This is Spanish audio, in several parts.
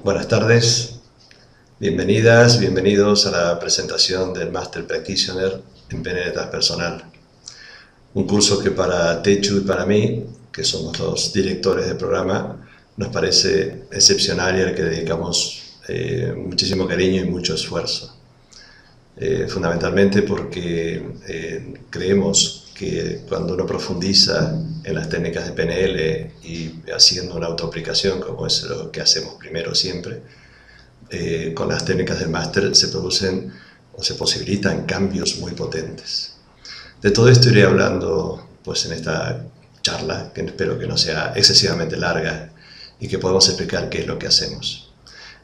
Buenas tardes, bienvenidas, bienvenidos a la presentación del Master Practitioner en PNL Transpersonal. Un curso que para Techu y para mí, que somos los directores del programa, nos parece excepcional y al que dedicamos muchísimo cariño y mucho esfuerzo. Fundamentalmente porque creemos que cuando uno profundiza en las técnicas de PNL y haciendo una autoaplicación, como es lo que hacemos primero siempre, con las técnicas del máster se producen o se posibilitan cambios muy potentes. De todo esto iré hablando pues en esta charla, que espero que no sea excesivamente larga y que podamos explicar qué es lo que hacemos.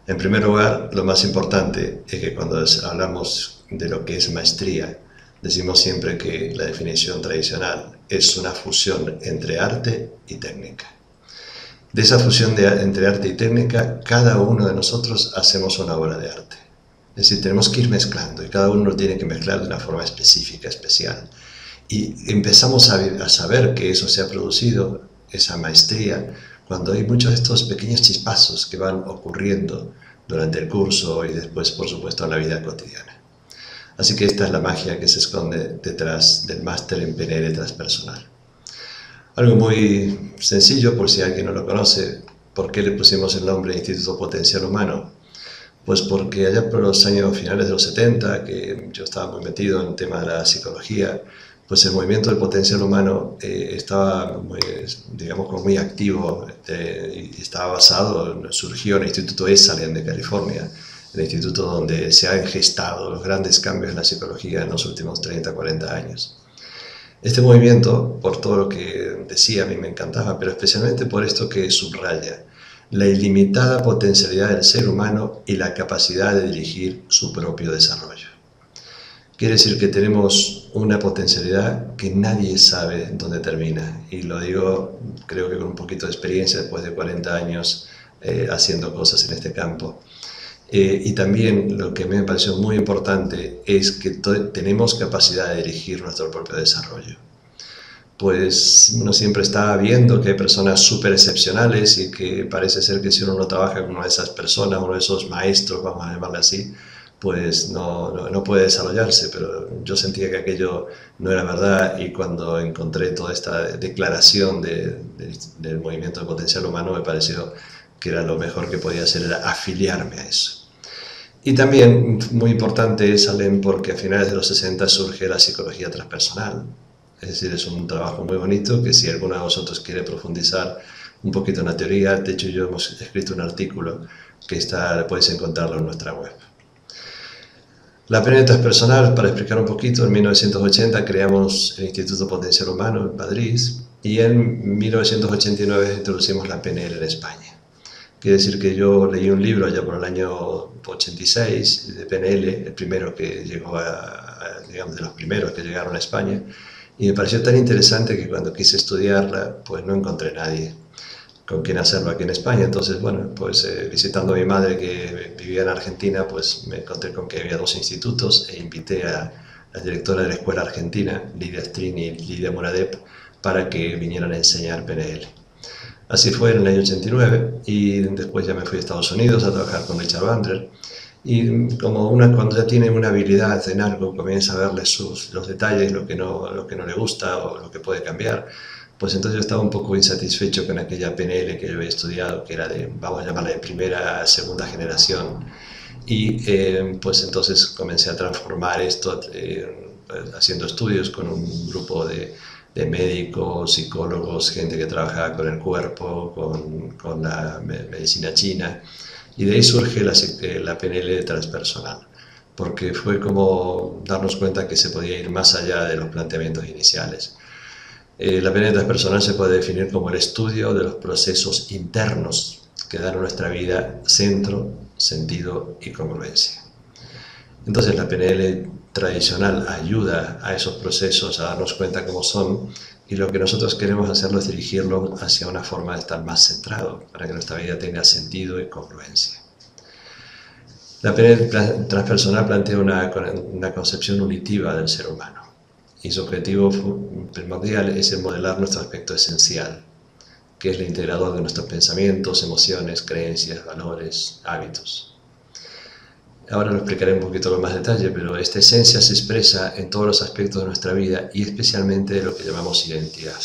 En primer lugar, lo más importante es que cuando hablamos de lo que es maestría, decimos siempre que la definición tradicional es una fusión entre arte y técnica. De esa fusión entre arte y técnica, cada uno de nosotros hacemos una obra de arte. Es decir, tenemos que ir mezclando y cada uno lo tiene que mezclar de una forma específica, especial. Y empezamos a saber que eso se ha producido, esa maestría, cuando hay muchos de estos pequeños chispazos que van ocurriendo durante el curso y después, por supuesto, en la vida cotidiana. Así que esta es la magia que se esconde detrás del máster en PNL transpersonal. Algo muy sencillo, por si alguien no lo conoce, ¿por qué le pusimos el nombre Instituto Potencial Humano? Pues porque allá por los años finales de los 70, que yo estaba muy metido en el tema de la psicología, pues el movimiento del potencial humano estaba muy, digamos, como muy activo y estaba basado, surgió en el Instituto Esalen de California, el instituto donde se han gestado los grandes cambios en la psicología en los últimos 30, 40 años. Este movimiento, por todo lo que decía, a mí me encantaba, pero especialmente por esto que subraya la ilimitada potencialidad del ser humano y la capacidad de dirigir su propio desarrollo. Quiere decir que tenemos una potencialidad que nadie sabe dónde termina, y lo digo creo que con un poquito de experiencia después de 40 años haciendo cosas en este campo. Y también lo que a mí me pareció muy importante es que tenemos capacidad de dirigir nuestro propio desarrollo. Pues uno siempre está viendo que hay personas súper excepcionales y que parece ser que si uno no trabaja con una de esas personas, uno de esos maestros, vamos a llamarle así, pues no puede desarrollarse, pero yo sentía que aquello no era verdad, y cuando encontré toda esta declaración del movimiento de potencial humano me pareció que era lo mejor que podía hacer, era afiliarme a eso. Y también, muy importante, es Salem, porque a finales de los 60 surge la psicología transpersonal. Es decir, es un trabajo muy bonito que si alguno de vosotros quiere profundizar un poquito en la teoría, de hecho yo hemos escrito un artículo que puedes encontrarlo en nuestra web. La PNL transpersonal, para explicar un poquito, en 1980 creamos el Instituto Potencial Humano en Madrid y en 1989 introducimos la PNL en España. Quiere decir que yo leí un libro allá por el año 86 de PNL, el primero que llegó digamos, de los primeros que llegaron a España, y me pareció tan interesante que cuando quise estudiarla, pues no encontré nadie con quien hacerlo aquí en España. Entonces, bueno, pues visitando a mi madre que vivía en Argentina, pues me encontré con que había dos institutos e invité a la directora de la escuela argentina, Lidia Strini y Lidia Muradep, para que vinieran a enseñar PNL. Así fue en el año 89 y después ya me fui a Estados Unidos a trabajar con Richard Bandler. Y como cuando ya tiene una habilidad en algo, comienza a verle los detalles, lo que no le gusta o lo que puede cambiar, pues entonces yo estaba un poco insatisfecho con aquella PNL que yo había estudiado, que era de, vamos a llamarla de primera, segunda generación. Y pues entonces comencé a transformar esto haciendo estudios con un grupo de médicos, psicólogos, gente que trabaja con el cuerpo, con la medicina china. Y de ahí surge la PNL transpersonal, porque fue como darnos cuenta que se podía ir más allá de los planteamientos iniciales. La PNL transpersonal se puede definir como el estudio de los procesos internos que dan a nuestra vida centro, sentido y congruencia. Entonces la PNL tradicional ayuda a esos procesos a darnos cuenta cómo son, y lo que nosotros queremos hacerlo es dirigirlo hacia una forma de estar más centrado, para que nuestra vida tenga sentido y congruencia. La PNL transpersonal plantea una concepción unitiva del ser humano, y su objetivo primordial es el modelar nuestro aspecto esencial, que es el integrador de nuestros pensamientos, emociones, creencias, valores, hábitos. Ahora lo explicaré un poquito con más detalle, pero esta esencia se expresa en todos los aspectos de nuestra vida y especialmente de lo que llamamos identidad.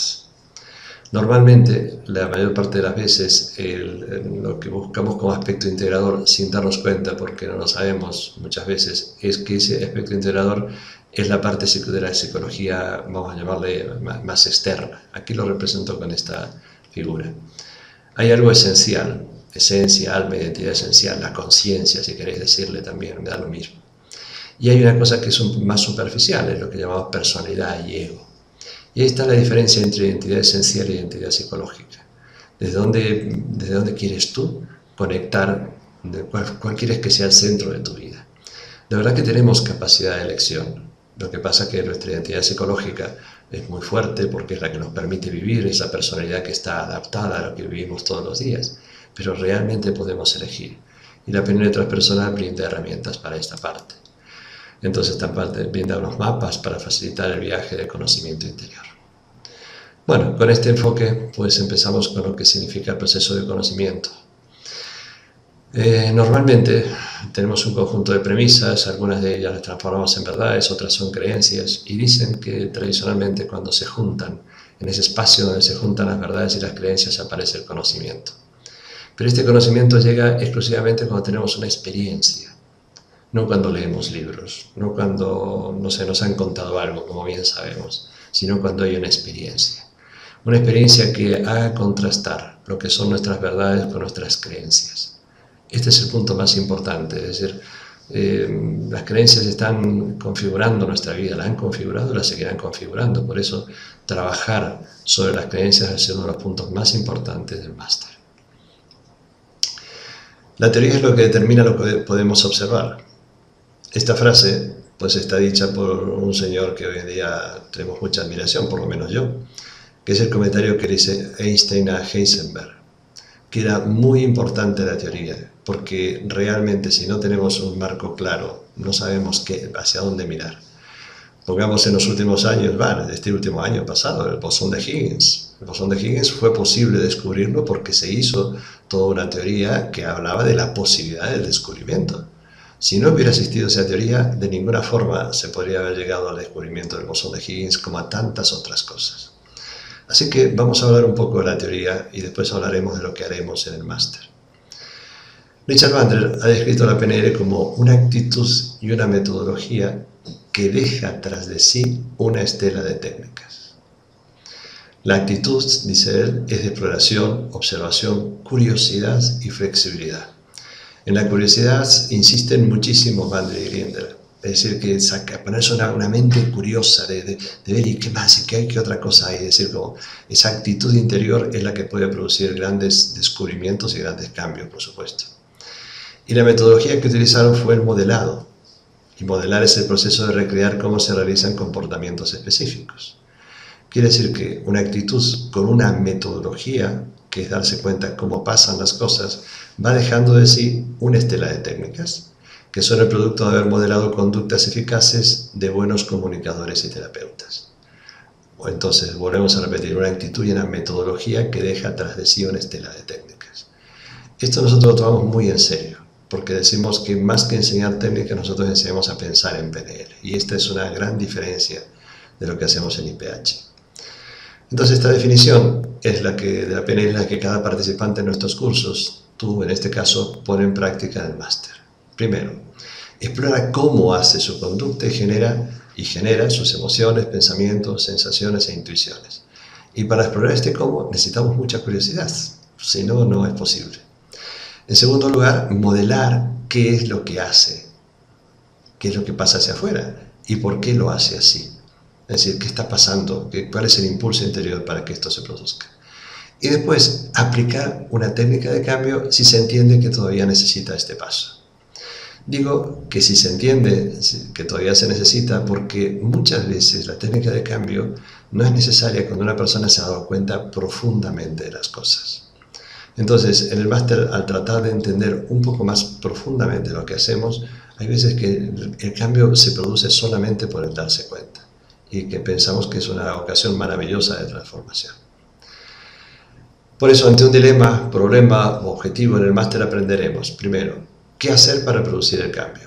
Normalmente, la mayor parte de las veces, lo que buscamos como aspecto integrador, sin darnos cuenta, porque no lo sabemos muchas veces, es que ese aspecto integrador es la parte de la psicología, vamos a llamarle, más externa. Aquí lo represento con esta figura. Hay algo esencial, esencia, alma, identidad esencial, la conciencia, si queréis decirle también, me da lo mismo. Y hay una cosa que es más superficial, es lo que llamamos personalidad y ego. Y ahí está la diferencia entre identidad esencial y identidad psicológica. ¿Desde dónde quieres tú conectar? ¿Cuál quieres que sea el centro de tu vida? De verdad que tenemos capacidad de elección. Lo que pasa es que nuestra identidad psicológica es muy fuerte porque es la que nos permite vivir, esa personalidad que está adaptada a lo que vivimos todos los días. Pero realmente podemos elegir. Y la PNL transpersonal brinda herramientas para esta parte. Entonces esta parte brinda unos mapas para facilitar el viaje de conocimiento interior. Bueno, con este enfoque pues empezamos con lo que significa el proceso de conocimiento. Normalmente tenemos un conjunto de premisas, algunas de ellas las transformamos en verdades, otras son creencias, y dicen que tradicionalmente cuando se juntan, en ese espacio donde se juntan las verdades y las creencias aparece el conocimiento. Pero este conocimiento llega exclusivamente cuando tenemos una experiencia. No cuando leemos libros, no cuando nos han contado algo, como bien sabemos, sino cuando hay una experiencia. Una experiencia que haga contrastar lo que son nuestras verdades con nuestras creencias. Este es el punto más importante, es decir, las creencias están configurando nuestra vida, la han configurado y la seguirán configurando. Por eso, trabajar sobre las creencias es uno de los puntos más importantes del máster. La teoría es lo que determina lo que podemos observar. Esta frase pues está dicha por un señor que hoy en día tenemos mucha admiración, por lo menos yo, que es el comentario que dice Einstein a Heisenberg, que era muy importante la teoría, porque realmente si no tenemos un marco claro, no sabemos hacia dónde mirar. Pongamos en los últimos años, este último año pasado, el bosón de Higgins. El bosón de Higgins fue posible descubrirlo porque se hizo toda una teoría que hablaba de la posibilidad del descubrimiento. Si no hubiera existido esa teoría, de ninguna forma se podría haber llegado al descubrimiento del bosón de Higgins como a tantas otras cosas. Así que vamos a hablar un poco de la teoría y después hablaremos de lo que haremos en el máster. Richard Bandler ha descrito la PNL como una actitud y una metodología que deja tras de sí una estela de técnicas. La actitud, dice él, es de exploración, observación, curiosidad y flexibilidad. En la curiosidad insisten muchísimo Bandler y Grinder, es decir, que ponerse una mente curiosa de ver y qué más, y qué otra cosa hay, es decir, como esa actitud interior es la que puede producir grandes descubrimientos y grandes cambios, por supuesto. Y la metodología que utilizaron fue el modelado, y modelar es el proceso de recrear cómo se realizan comportamientos específicos. Quiere decir que una actitud con una metodología, que es darse cuenta cómo pasan las cosas, va dejando de sí una estela de técnicas, que son el producto de haber modelado conductas eficaces de buenos comunicadores y terapeutas. O entonces, volvemos a repetir, una actitud y una metodología que deja tras de sí una estela de técnicas. Esto nosotros lo tomamos muy en serio, porque decimos que más que enseñar técnicas, nosotros enseñamos a pensar en PNL. Y esta es una gran diferencia de lo que hacemos en IPH. Entonces, esta definición es de la PNL, la que cada participante en nuestros cursos, tú en este caso, pone en práctica en el máster. Primero, explora cómo hace su conducta y genera sus emociones, pensamientos, sensaciones e intuiciones. Y para explorar este cómo necesitamos mucha curiosidad, si no, no es posible. En segundo lugar, modelar qué es lo que hace, qué es lo que pasa hacia afuera y por qué lo hace así. Es decir, qué está pasando, cuál es el impulso interior para que esto se produzca. Y después, aplicar una técnica de cambio si se entiende que todavía necesita este paso. Digo que si se entiende que todavía se necesita porque muchas veces la técnica de cambio no es necesaria cuando una persona se ha dado cuenta profundamente de las cosas. Entonces, en el máster, al tratar de entender un poco más profundamente lo que hacemos, hay veces que el cambio se produce solamente por el darse cuenta y que pensamos que es una ocasión maravillosa de transformación. Por eso, ante un dilema, problema o objetivo en el máster aprenderemos, primero, qué hacer para producir el cambio.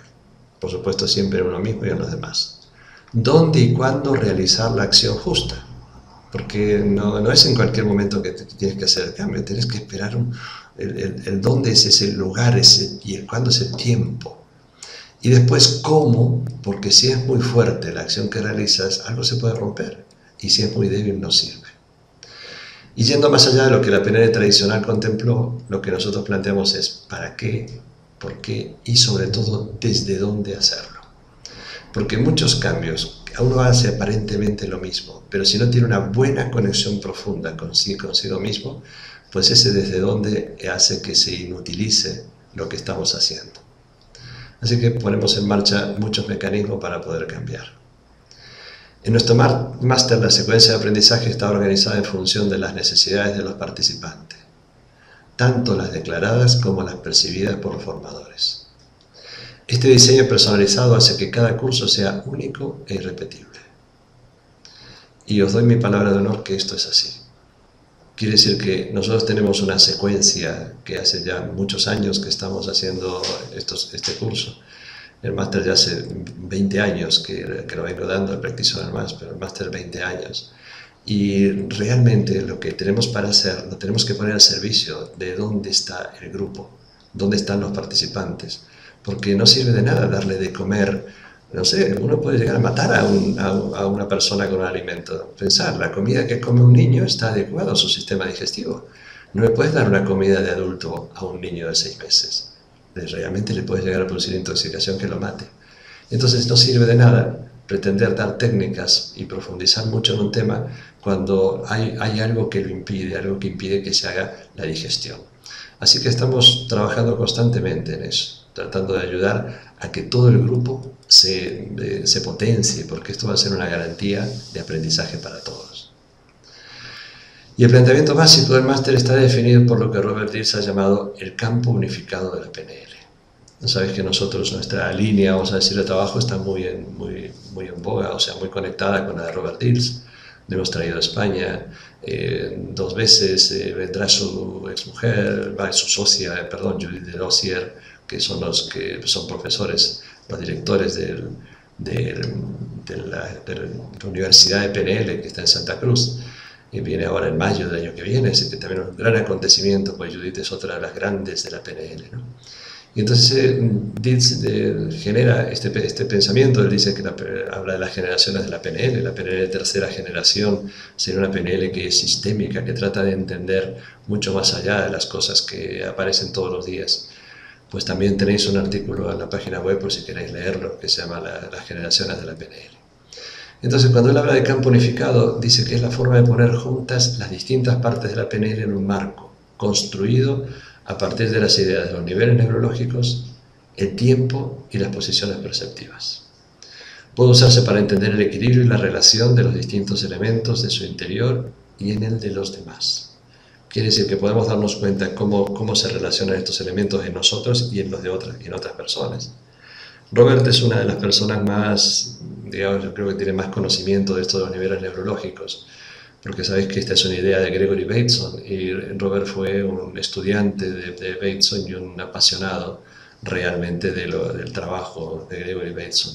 Por supuesto, siempre en uno mismo y en los demás. ¿Dónde y cuándo realizar la acción justa? Porque no es en cualquier momento que tienes que hacer el cambio, tienes que esperar el dónde es ese lugar y el cuándo es el tiempo. Y después cómo, porque si es muy fuerte la acción que realizas, algo se puede romper, y si es muy débil no sirve. Y yendo más allá de lo que la PNL tradicional contempló, lo que nosotros planteamos es para qué, por qué y sobre todo desde dónde hacerlo. Porque muchos cambios, uno hace aparentemente lo mismo, pero si no tiene una buena conexión profunda consigo mismo, pues ese desde dónde hace que se inutilice lo que estamos haciendo. Así que ponemos en marcha muchos mecanismos para poder cambiar. En nuestro máster la secuencia de aprendizaje está organizada en función de las necesidades de los participantes, tanto las declaradas como las percibidas por los formadores. Este diseño personalizado hace que cada curso sea único e irrepetible. Y os doy mi palabra de honor que esto es así. Quiere decir que nosotros tenemos una secuencia que hace ya muchos años que estamos haciendo este curso. El máster ya hace 20 años que lo vengo dando, el practitioner más, pero el máster 20 años. Y realmente lo que tenemos para hacer, lo tenemos que poner al servicio de dónde está el grupo, dónde están los participantes. Porque no sirve de nada darle de comer, no sé, uno puede llegar a matar a una persona con un alimento. Pensar, la comida que come un niño está adecuada a su sistema digestivo. No le puedes dar una comida de adulto a un niño de 6 meses. Realmente le puedes llegar a producir intoxicación que lo mate. Entonces no sirve de nada pretender dar técnicas y profundizar mucho en un tema cuando hay algo que lo impide, algo que impide que se haga la digestión. Así que estamos trabajando constantemente en eso, tratando de ayudar a que todo el grupo se potencie, porque esto va a ser una garantía de aprendizaje para todos. Y el planteamiento básico del máster está definido por lo que Robert Dills ha llamado el campo unificado de la PNL. Sabéis que nosotros, nuestra línea, vamos a decir, de trabajo está muy en boga, o sea, muy conectada con la de Robert Dills. Le hemos traído a España 2 veces, vendrá su exmujer, su socia, Judith Delosier, que son los que son profesores, los directores de la Universidad de PNL que está en Santa Cruz. Y viene ahora en mayo del año que viene, así que también es un gran acontecimiento, pues Judith es otra de las grandes de la PNL, ¿no? Y entonces Dills genera este pensamiento, él dice que habla de las generaciones de la PNL de tercera generación sería una PNL que es sistémica, que trata de entender mucho más allá de las cosas que aparecen todos los días. Pues también tenéis un artículo en la página web por si queréis leerlo, que se llama Las generaciones de la PNL. Entonces, cuando él habla de campo unificado, dice que es la forma de poner juntas las distintas partes de la PNL en un marco, construido a partir de las ideas de los niveles neurológicos, el tiempo y las posiciones perceptivas. Puede usarse para entender el equilibrio y la relación de los distintos elementos de su interior y en el de los demás. Quiere decir que podemos darnos cuenta cómo se relacionan estos elementos en nosotros y en otras personas. Robert es una de las personas más, digamos, yo creo que tiene más conocimiento de esto de los niveles neurológicos, porque sabéis que esta es una idea de Gregory Bateson, y Robert fue un estudiante de Bateson y un apasionado realmente del trabajo de Gregory Bateson.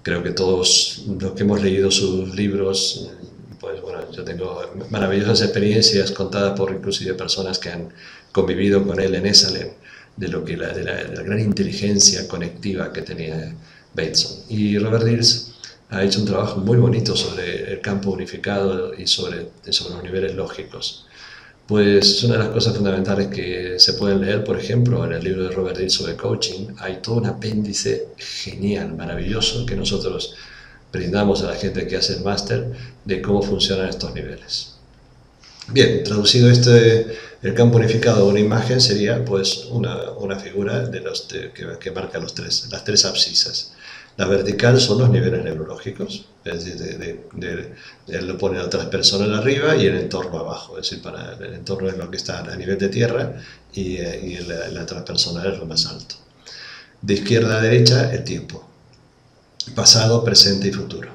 Creo que todos los que hemos leído sus libros, pues bueno, yo tengo maravillosas experiencias contadas por inclusive personas que han convivido con él en Esalen, de la gran inteligencia conectiva que tenía Bateson. Y Robert Dills ha hecho un trabajo muy bonito sobre el campo unificado y sobre los niveles lógicos. Pues es una de las cosas fundamentales que se pueden leer, por ejemplo, en el libro de Robert Dills sobre coaching. Hay todo un apéndice genial, maravilloso, que nosotros brindamos a la gente que hace el máster de cómo funcionan estos niveles. Bien, traducido el campo unificado de una imagen sería pues una figura que marca las 3 abscisas. La vertical son los niveles neurológicos, es decir, él lo pone a otras personas arriba y el entorno abajo, es decir, el entorno es lo que está a nivel de tierra y la otra persona es lo más alto. De izquierda a derecha, el tiempo, pasado, presente y futuro.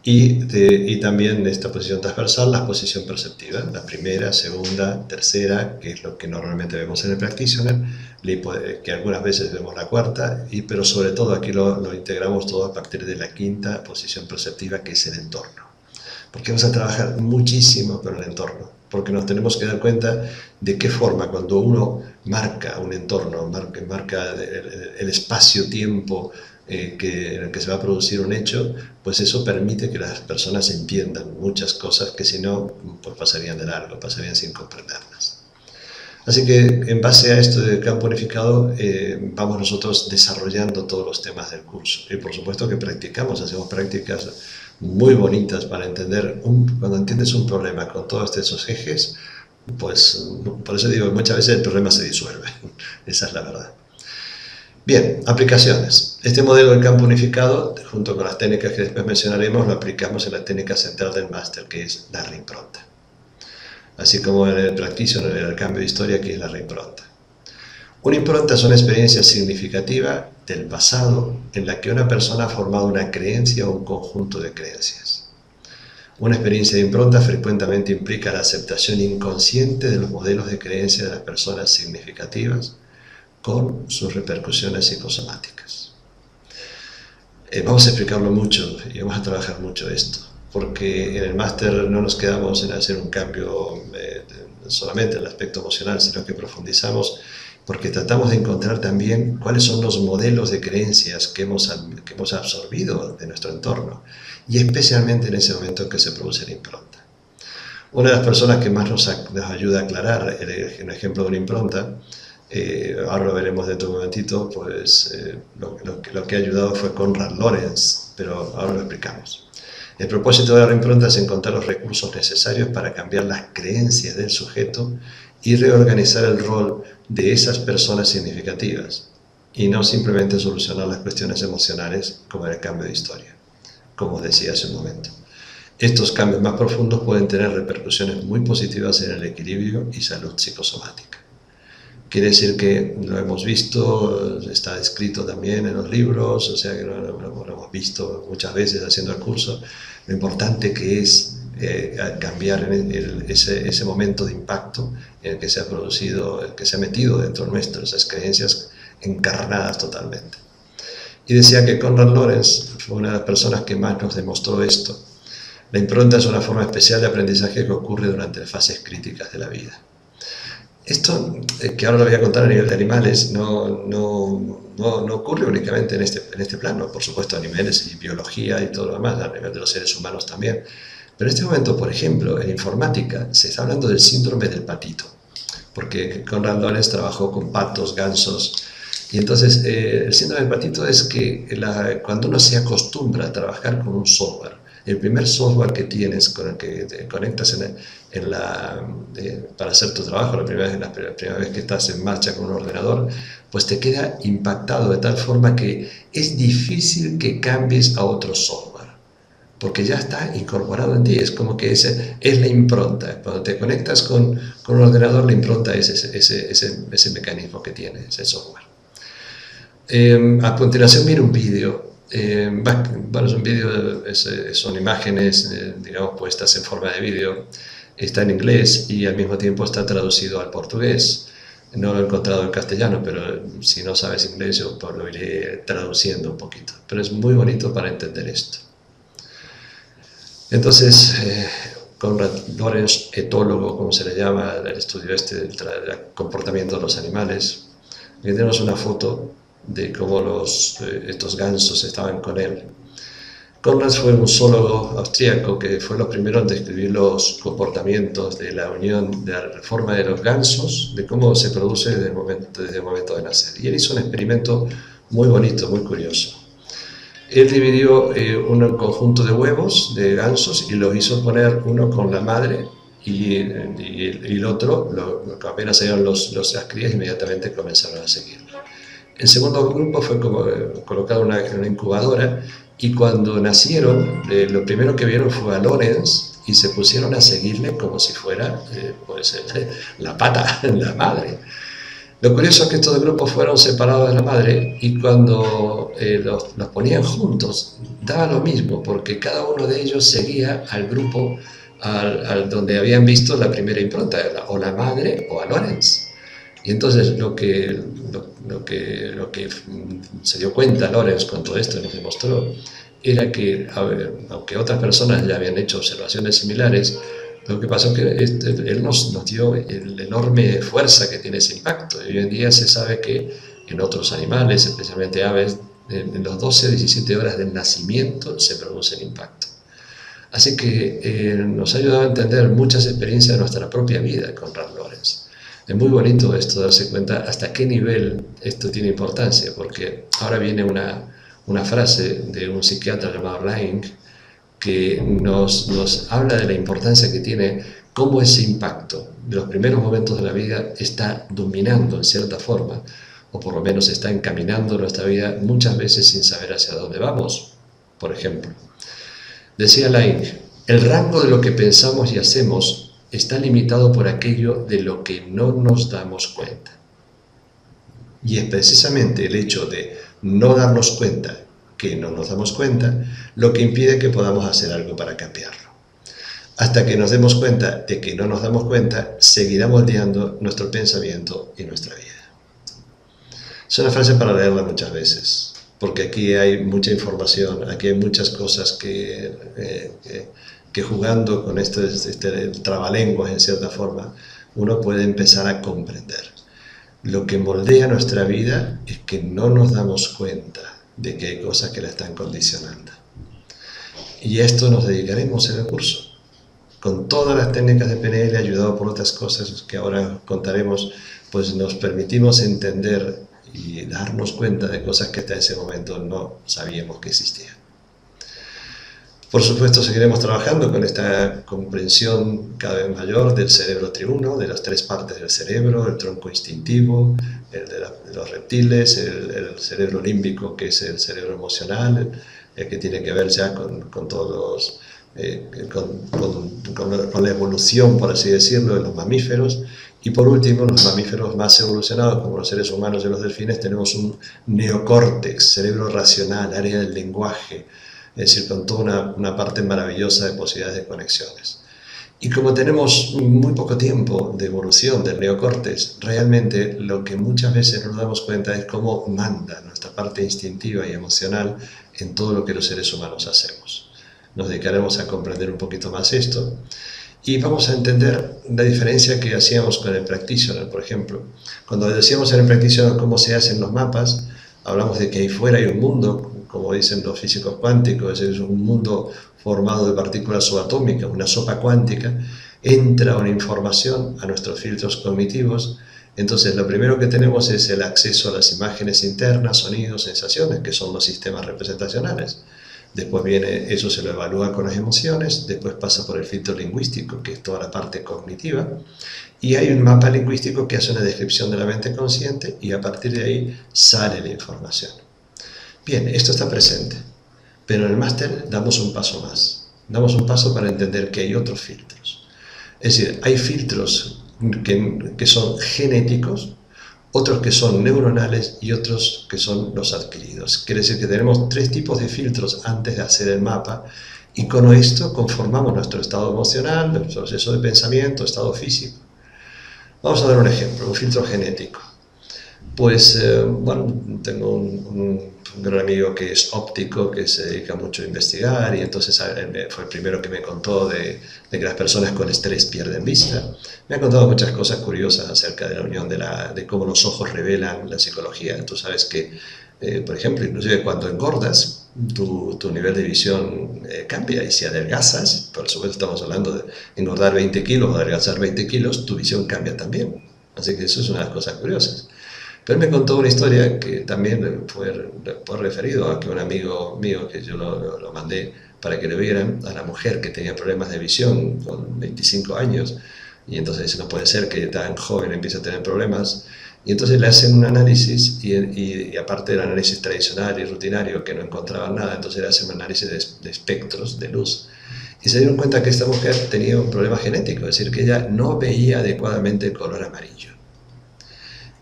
Y también esta posición transversal, la posición perceptiva, la primera, segunda, tercera, que es lo que normalmente vemos en el practitioner, que algunas veces vemos la cuarta, pero sobre todo aquí lo integramos todo a partir de la quinta posición perceptiva, que es el entorno. Porque vamos a trabajar muchísimo con el entorno, porque nos tenemos que dar cuenta de qué forma cuando uno marca un entorno, marca el espacio-tiempo en el que se va a producir un hecho, pues eso permite que las personas entiendan muchas cosas que si no, pues pasarían de largo, pasarían sin comprenderlas. Así que en base a esto de campo unificado vamos nosotros desarrollando todos los temas del curso. Y por supuesto que practicamos, hacemos prácticas muy bonitas para entender, cuando entiendes un problema con todos esos ejes, pues por eso digo, muchas veces el problema se disuelve. Esa es la verdad. Bien, aplicaciones. Este modelo del campo unificado, junto con las técnicas que después mencionaremos, lo aplicamos en la técnica central del máster, que es la reimpronta. Así como en el practitioner, en el cambio de historia, que es la reimpronta. Una impronta es una experiencia significativa del pasado en la que una persona ha formado una creencia o un conjunto de creencias. Una experiencia de impronta frecuentemente implica la aceptación inconsciente de los modelos de creencia de las personas significativas con sus repercusiones psicosomáticas. Vamos a explicarlo mucho y vamos a trabajar mucho esto, porque en el máster no nos quedamos en hacer un cambio solamente en el aspecto emocional, sino que profundizamos porque tratamos de encontrar también cuáles son los modelos de creencias que hemos absorbido de nuestro entorno, y especialmente en ese momento en que se produce la impronta. Una de las personas que más nos ayuda a aclarar un ejemplo de una impronta, ahora lo veremos dentro de un momentito, pues lo que ha ayudado fue Konrad Lorenz, pero ahora lo explicamos. El propósito de la reimpronta es encontrar los recursos necesarios para cambiar las creencias del sujeto y reorganizar el rol de esas personas significativas, y no simplemente solucionar las cuestiones emocionales como en el cambio de historia, como decía hace un momento. Estos cambios más profundos pueden tener repercusiones muy positivas en el equilibrio y salud psicosomática. Quiere decir que lo hemos visto, está escrito también en los libros, o sea que lo hemos visto muchas veces haciendo el curso, lo importante que es cambiar ese momento de impacto en el que se ha producido, el que se ha metido dentro nuestro, esas creencias encarnadas totalmente. Y decía que Konrad Lorenz fue una de las personas que más nos demostró esto. La impronta es una forma especial de aprendizaje que ocurre durante las fases críticas de la vida. Esto, que ahora lo voy a contar a nivel de animales, no ocurre únicamente en este plano, por supuesto a niveles de biología y todo lo demás, a nivel de los seres humanos también. Pero en este momento, por ejemplo, en informática se está hablando del síndrome del patito, porque Konrad Lorenz trabajó con patos, gansos, y entonces el síndrome del patito es que cuando uno se acostumbra a trabajar con un software, el primer software que tienes con el que te conectas para hacer tu trabajo, la primera vez que estás en marcha con un ordenador, pues te queda impactado de tal forma que es difícil que cambies a otro software, porque ya está incorporado en ti, es como que es la impronta. Cuando te conectas con un ordenador, la impronta es ese mecanismo que tiene, ese software. A continuación viene un vídeo. Bueno, es un vídeo, son imágenes, digamos, puestas en forma de vídeo. Está en inglés y al mismo tiempo está traducido al portugués. No lo he encontrado en castellano, pero si no sabes inglés yo lo iré traduciendo un poquito. Pero es muy bonito para entender esto. Entonces, Konrad Lorenz, etólogo, como se le llama, el estudio del comportamiento de los animales. Aquí tenemos una foto de cómo estos gansos estaban con él. Konrad fue un zoólogo austríaco que fue los primeros en describir los comportamientos de la unión, de la reforma de los gansos, de cómo se produce desde el momento de nacer. Y él hizo un experimento muy bonito, muy curioso. Él dividió un conjunto de huevos de gansos y los hizo poner uno con la madre y el otro, apenas salieron las crías, inmediatamente comenzaron a seguirlo. El segundo grupo fue colocado en una incubadora y cuando nacieron, lo primero que vieron fue a Lorenz y se pusieron a seguirle como si fuera la pata, la madre. Lo curioso es que estos grupos fueron separados de la madre y cuando los ponían juntos daba lo mismo porque cada uno de ellos seguía al grupo al donde habían visto la primera impronta, o la madre o a Lorenz. Y entonces lo que se dio cuenta Lorenz con todo esto, nos demostró, era que, aunque otras personas ya habían hecho observaciones similares, lo que pasó es que él nos dio la enorme fuerza que tiene ese impacto. Y hoy en día se sabe que en otros animales, especialmente aves, en los 12 a 17 horas del nacimiento se produce el impacto. Así que nos ha ayudado a entender muchas experiencias de nuestra propia vida con Ralph Lorenz. Es muy bonito esto, darse cuenta hasta qué nivel esto tiene importancia, porque ahora viene una frase de un psiquiatra llamado Laing, que nos habla de la importancia que tiene, cómo ese impacto de los primeros momentos de la vida está dominando en cierta forma, o por lo menos está encaminando nuestra vida muchas veces sin saber hacia dónde vamos. Por ejemplo, decía Laing, el rango de lo que pensamos y hacemos está limitado por aquello de lo que no nos damos cuenta. Y es precisamente el hecho de no darnos cuenta que no nos damos cuenta, lo que impide que podamos hacer algo para cambiarlo. Hasta que nos demos cuenta de que no nos damos cuenta, seguirá moldeando nuestro pensamiento y nuestra vida. Es una frase para leerla muchas veces, porque aquí hay mucha información, aquí hay muchas cosas que jugando con este trabalenguas en cierta forma, uno puede empezar a comprender. Lo que moldea nuestra vida es que no nos damos cuenta de que hay cosas que la están condicionando. Y a esto nos dedicaremos en el curso. Con todas las técnicas de PNL, ayudado por otras cosas que ahora contaremos, pues nos permitimos entender y darnos cuenta de cosas que hasta ese momento no sabíamos que existían. Por supuesto, seguiremos trabajando con esta comprensión cada vez mayor del cerebro triuno, de las tres partes del cerebro, el tronco instintivo, el de los reptiles, el cerebro límbico, que es el cerebro emocional, el que tiene que ver ya con todos con la evolución, por así decirlo, de los mamíferos. Y por último, los mamíferos más evolucionados, como los seres humanos y los delfines, tenemos un neocórtex, cerebro racional, área del lenguaje, es decir, con toda una parte maravillosa de posibilidades de conexiones. Y como tenemos muy poco tiempo de evolución del neocórtex, realmente lo que muchas veces no nos damos cuenta es cómo manda nuestra parte instintiva y emocional en todo lo que los seres humanos hacemos. Nos dedicaremos a comprender un poquito más esto y vamos a entender la diferencia que hacíamos con el practitioner, por ejemplo. Cuando decíamos en el practitioner cómo se hacen los mapas, hablamos de que ahí fuera hay un mundo, como dicen los físicos cuánticos, es un mundo formado de partículas subatómicas, una sopa cuántica. Entra una información a nuestros filtros cognitivos. Entonces lo primero que tenemos es el acceso a las imágenes internas, sonidos, sensaciones, que son los sistemas representacionales. Después viene, eso se lo evalúa con las emociones, después pasa por el filtro lingüístico, que es toda la parte cognitiva, y hay un mapa lingüístico que hace una descripción de la mente consciente y a partir de ahí sale la información. Bien, esto está presente, pero en el máster damos un paso más. Damos un paso para entender que hay otros filtros. Es decir, hay filtros que son genéticos, otros que son neuronales y otros que son los adquiridos. Quiere decir que tenemos tres tipos de filtros antes de hacer el mapa y con esto conformamos nuestro estado emocional, nuestro proceso de pensamiento, estado físico. Vamos a dar un ejemplo, un filtro genético. Pues, bueno, tengo un gran amigo que es óptico, que se dedica mucho a investigar y entonces fue el primero que me contó de que las personas con estrés pierden vista. Me ha contado muchas cosas curiosas acerca de la unión de cómo los ojos revelan la psicología. Tú sabes que, por ejemplo, inclusive cuando engordas, tu nivel de visión cambia y si adelgazas, por supuesto estamos hablando de engordar 20 kilos o adelgazar 20 kilos, tu visión cambia también. Así que eso es una de las cosas curiosas. Pero él me contó una historia que también fue referido a que un amigo mío, que yo lo mandé para que le vieran, a la mujer que tenía problemas de visión con 25 años, y entonces dice, no puede ser que tan joven empiece a tener problemas, y entonces le hacen un análisis, y aparte del análisis tradicional y rutinario, que no encontraban nada, entonces le hacen un análisis de espectros de luz, y se dieron cuenta que esta mujer tenía un problema genético, es decir, que ella no veía adecuadamente el color amarillo.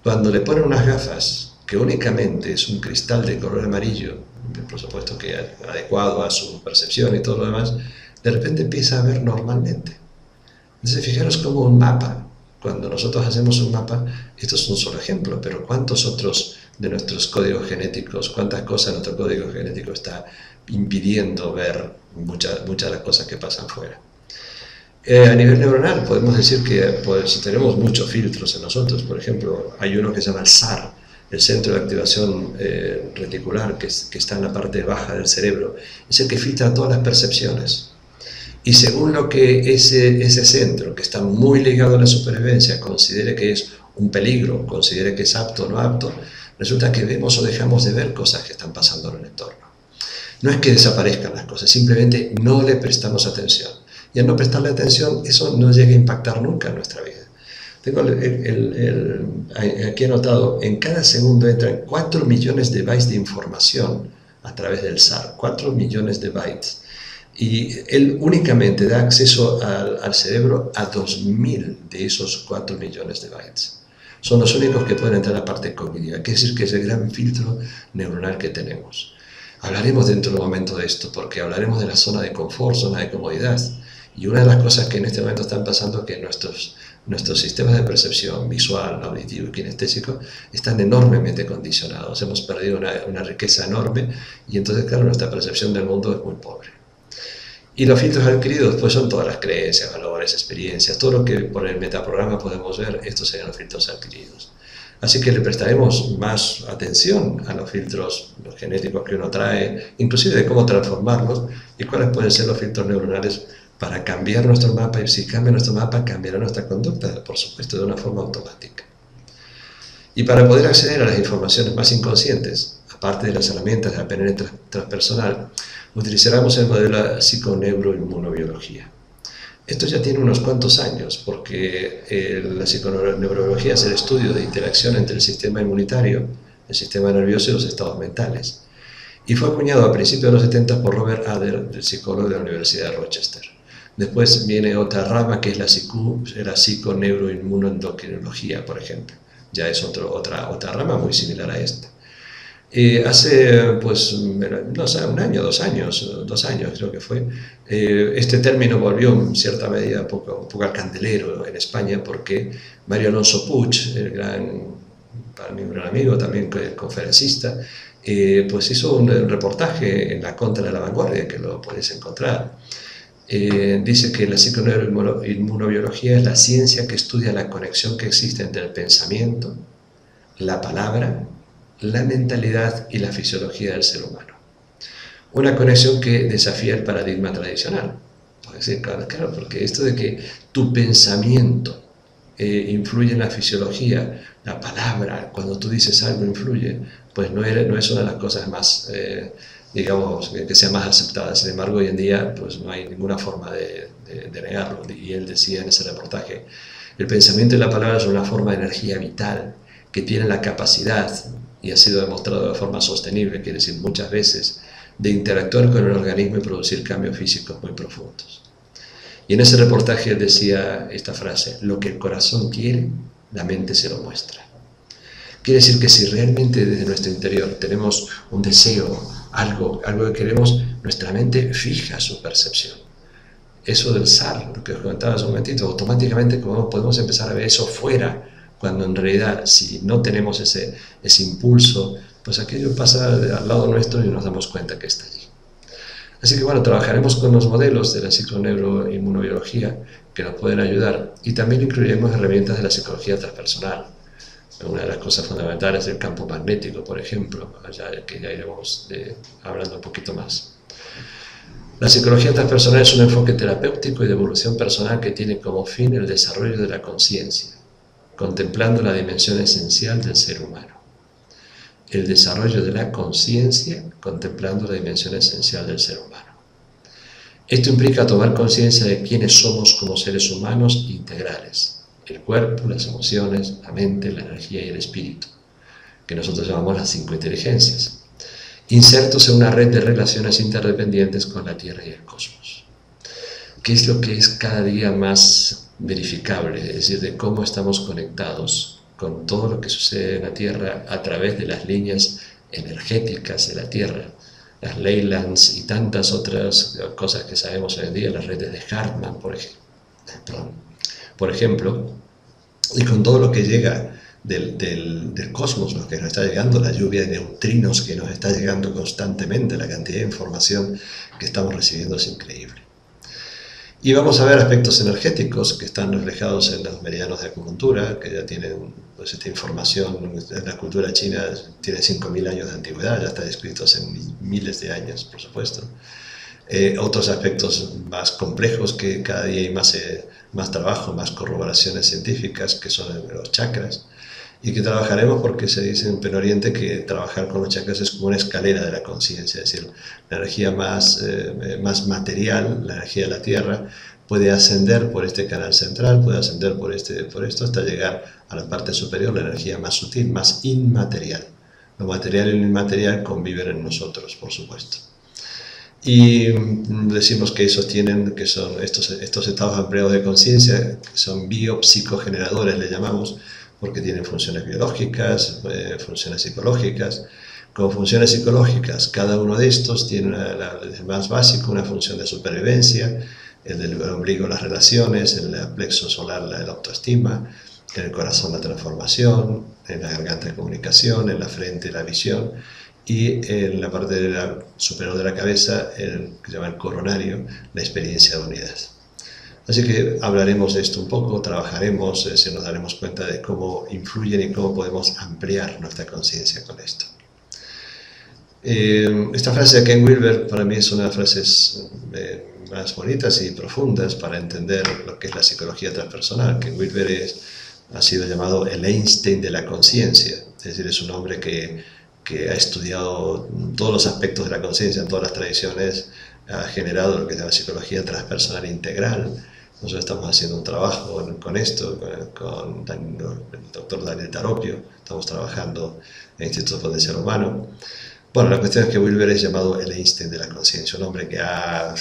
Cuando le ponen unas gafas que únicamente es un cristal de color amarillo, por supuesto que adecuado a su percepción y todo lo demás, de repente empieza a ver normalmente. Entonces fijaros como un mapa, cuando nosotros hacemos un mapa, esto es un solo ejemplo, pero cuántos otros de nuestros códigos genéticos, cuántas cosas nuestro código genético está impidiendo ver muchas de las cosas que pasan fuera. A nivel neuronal podemos decir que pues, tenemos muchos filtros en nosotros. Por ejemplo, hay uno que se llama el SAR, el centro de activación reticular, que está en la parte baja del cerebro. Es el que filtra todas las percepciones. Y según lo que ese centro, que está muy ligado a la supervivencia, considere que es un peligro, considere que es apto o no apto, resulta que vemos o dejamos de ver cosas que están pasando en el entorno. No es que desaparezcan las cosas, simplemente no le prestamos atención. Y al no prestarle atención, eso no llega a impactar nunca en nuestra vida. Tengo aquí anotado, en cada segundo entran 4 millones de bytes de información a través del SAR, 4 millones de bytes. Y él únicamente da acceso al cerebro a 2000 de esos 4 millones de bytes. Son los únicos que pueden entrar a la parte cognitiva, quiere decir que es el gran filtro neuronal que tenemos. Hablaremos dentro de un momento de esto, porque hablaremos de la zona de confort, zona de comodidad. Y una de las cosas que en este momento están pasando es que nuestros sistemas de percepción visual, auditivo y kinestésico están enormemente condicionados. Hemos perdido una riqueza enorme y entonces, claro, nuestra percepción del mundo es muy pobre. Y los filtros adquiridos pues son todas las creencias, valores, experiencias, todo lo que por el metaprograma podemos ver, estos serían los filtros adquiridos. Así que le prestaremos más atención a los filtros los genéticos que uno trae, inclusive de cómo transformarlos y cuáles pueden ser los filtros neuronales para cambiar nuestro mapa, y si cambia nuestro mapa, cambiará nuestra conducta, por supuesto, de una forma automática. Y para poder acceder a las informaciones más inconscientes, aparte de las herramientas de la PNL transpersonal, utilizaremos el modelo de psiconeuroinmunobiología. Esto ya tiene unos cuantos años, porque la psiconeurobiología es el estudio de interacción entre el sistema inmunitario, el sistema nervioso y los estados mentales. Y fue acuñado a principios de los 70 por Robert Adler, el psicólogo de la Universidad de Rochester. Después viene otra rama que es la psiconeuroinmunoendocrinología, por ejemplo. Ya es otra rama muy similar a esta. Hace, pues, no sé, un año, 2 años creo que fue, este término volvió en cierta medida un poco al candelero en España porque Mario Alonso Puig, para mí un gran amigo, también conferencista, pues hizo un reportaje en la Contra de la Vanguardia, que lo podéis encontrar. Dice que la psiconeuroinmunobiología es la ciencia que estudia la conexión que existe entre el pensamiento, la palabra, la mentalidad y la fisiología del ser humano. Una conexión que desafía el paradigma tradicional. Puede ser, claro, porque esto de que tu pensamiento influye en la fisiología, la palabra, cuando tú dices algo influye, pues no es una de las cosas más, digamos, que sea más aceptada. Sin embargo, hoy en día pues no hay ninguna forma de negarlo. Y él decía en ese reportaje, el pensamiento y la palabra son una forma de energía vital que tiene la capacidad, y ha sido demostrado de forma sostenible, quiere decir muchas veces, de interactuar con el organismo y producir cambios físicos muy profundos. Y en ese reportaje él decía esta frase, lo que el corazón quiere, la mente se lo muestra. Quiere decir que si realmente desde nuestro interior tenemos un deseo, algo que queremos, nuestra mente fija su percepción. Eso del SAR, lo que os comentaba hace un momentito, automáticamente podemos empezar a ver eso fuera, cuando en realidad si no tenemos ese impulso, pues aquello pasa al lado nuestro y nos damos cuenta que está allí. Así que bueno, trabajaremos con los modelos de la psiconeuroinmunobiología que nos pueden ayudar y también incluiremos herramientas de la psicología transpersonal. Una de las cosas fundamentales es el campo magnético, por ejemplo, que ya iremos hablando un poquito más. La psicología transpersonal es un enfoque terapéutico y de evolución personal que tiene como fin el desarrollo de la conciencia, contemplando la dimensión esencial del ser humano. El desarrollo de la conciencia, contemplando la dimensión esencial del ser humano. Esto implica tomar conciencia de quiénes somos como seres humanos integrales, el cuerpo, las emociones, la mente, la energía y el espíritu, que nosotros llamamos las 5 inteligencias, insertos en una red de relaciones interdependientes con la Tierra y el cosmos. ¿Qué es lo que es cada día más verificable? Es decir, de cómo estamos conectados con todo lo que sucede en la Tierra a través de las líneas energéticas de la Tierra, las Leylands y tantas otras cosas que sabemos hoy en día, las redes de Hartmann, por ejemplo, y con todo lo que llega del cosmos, lo que nos está llegando, la lluvia de neutrinos que nos está llegando constantemente, la cantidad de información que estamos recibiendo es increíble. Y vamos a ver aspectos energéticos que están reflejados en los meridianos de acupuntura, que ya tienen, pues, esta información. La cultura china tiene 5.000 años de antigüedad, ya está descrito hace miles de años, por supuesto. Otros aspectos más complejos que cada día hay más trabajo, más corroboraciones científicas, que son los chakras, y que trabajaremos porque se dice en Pen Oriente que trabajar con los chakras es como una escalera de la conciencia, es decir, la energía más material, la energía de la Tierra, puede ascender por este canal central, puede ascender por esto hasta llegar a la parte superior, la energía más sutil, más inmaterial. Lo material y lo inmaterial conviven en nosotros, por supuesto. Y decimos que que son estos estados ampliados de conciencia, que son biopsicogeneradores, le llamamos, porque tienen funciones biológicas, funciones psicológicas. Como funciones psicológicas, cada uno de estos tiene el más básico, una función de supervivencia, el del ombligo las relaciones, en el plexo solar la autoestima, en el corazón la transformación, en la garganta la comunicación, en la frente la visión, y en la parte superior de la cabeza, que se llama el coronario, la experiencia de unidad. Así que hablaremos de esto un poco, trabajaremos, nos daremos cuenta de cómo influyen y cómo podemos ampliar nuestra conciencia con esto. Esta frase de Ken Wilber para mí es una de las frases más bonitas y profundas para entender lo que es la psicología transpersonal. Ken Wilber ha sido llamado el Einstein de la conciencia, es decir, es un hombre que ha estudiado todos los aspectos de la conciencia en todas las tradiciones, ha generado lo que es la psicología transpersonal integral. Nosotros estamos haciendo un trabajo con esto, con el doctor Daniel Taropio, estamos trabajando en el Instituto de Potencial Humano. Bueno, la cuestión es que Wilber es llamado el Einstein de la conciencia, un hombre que ha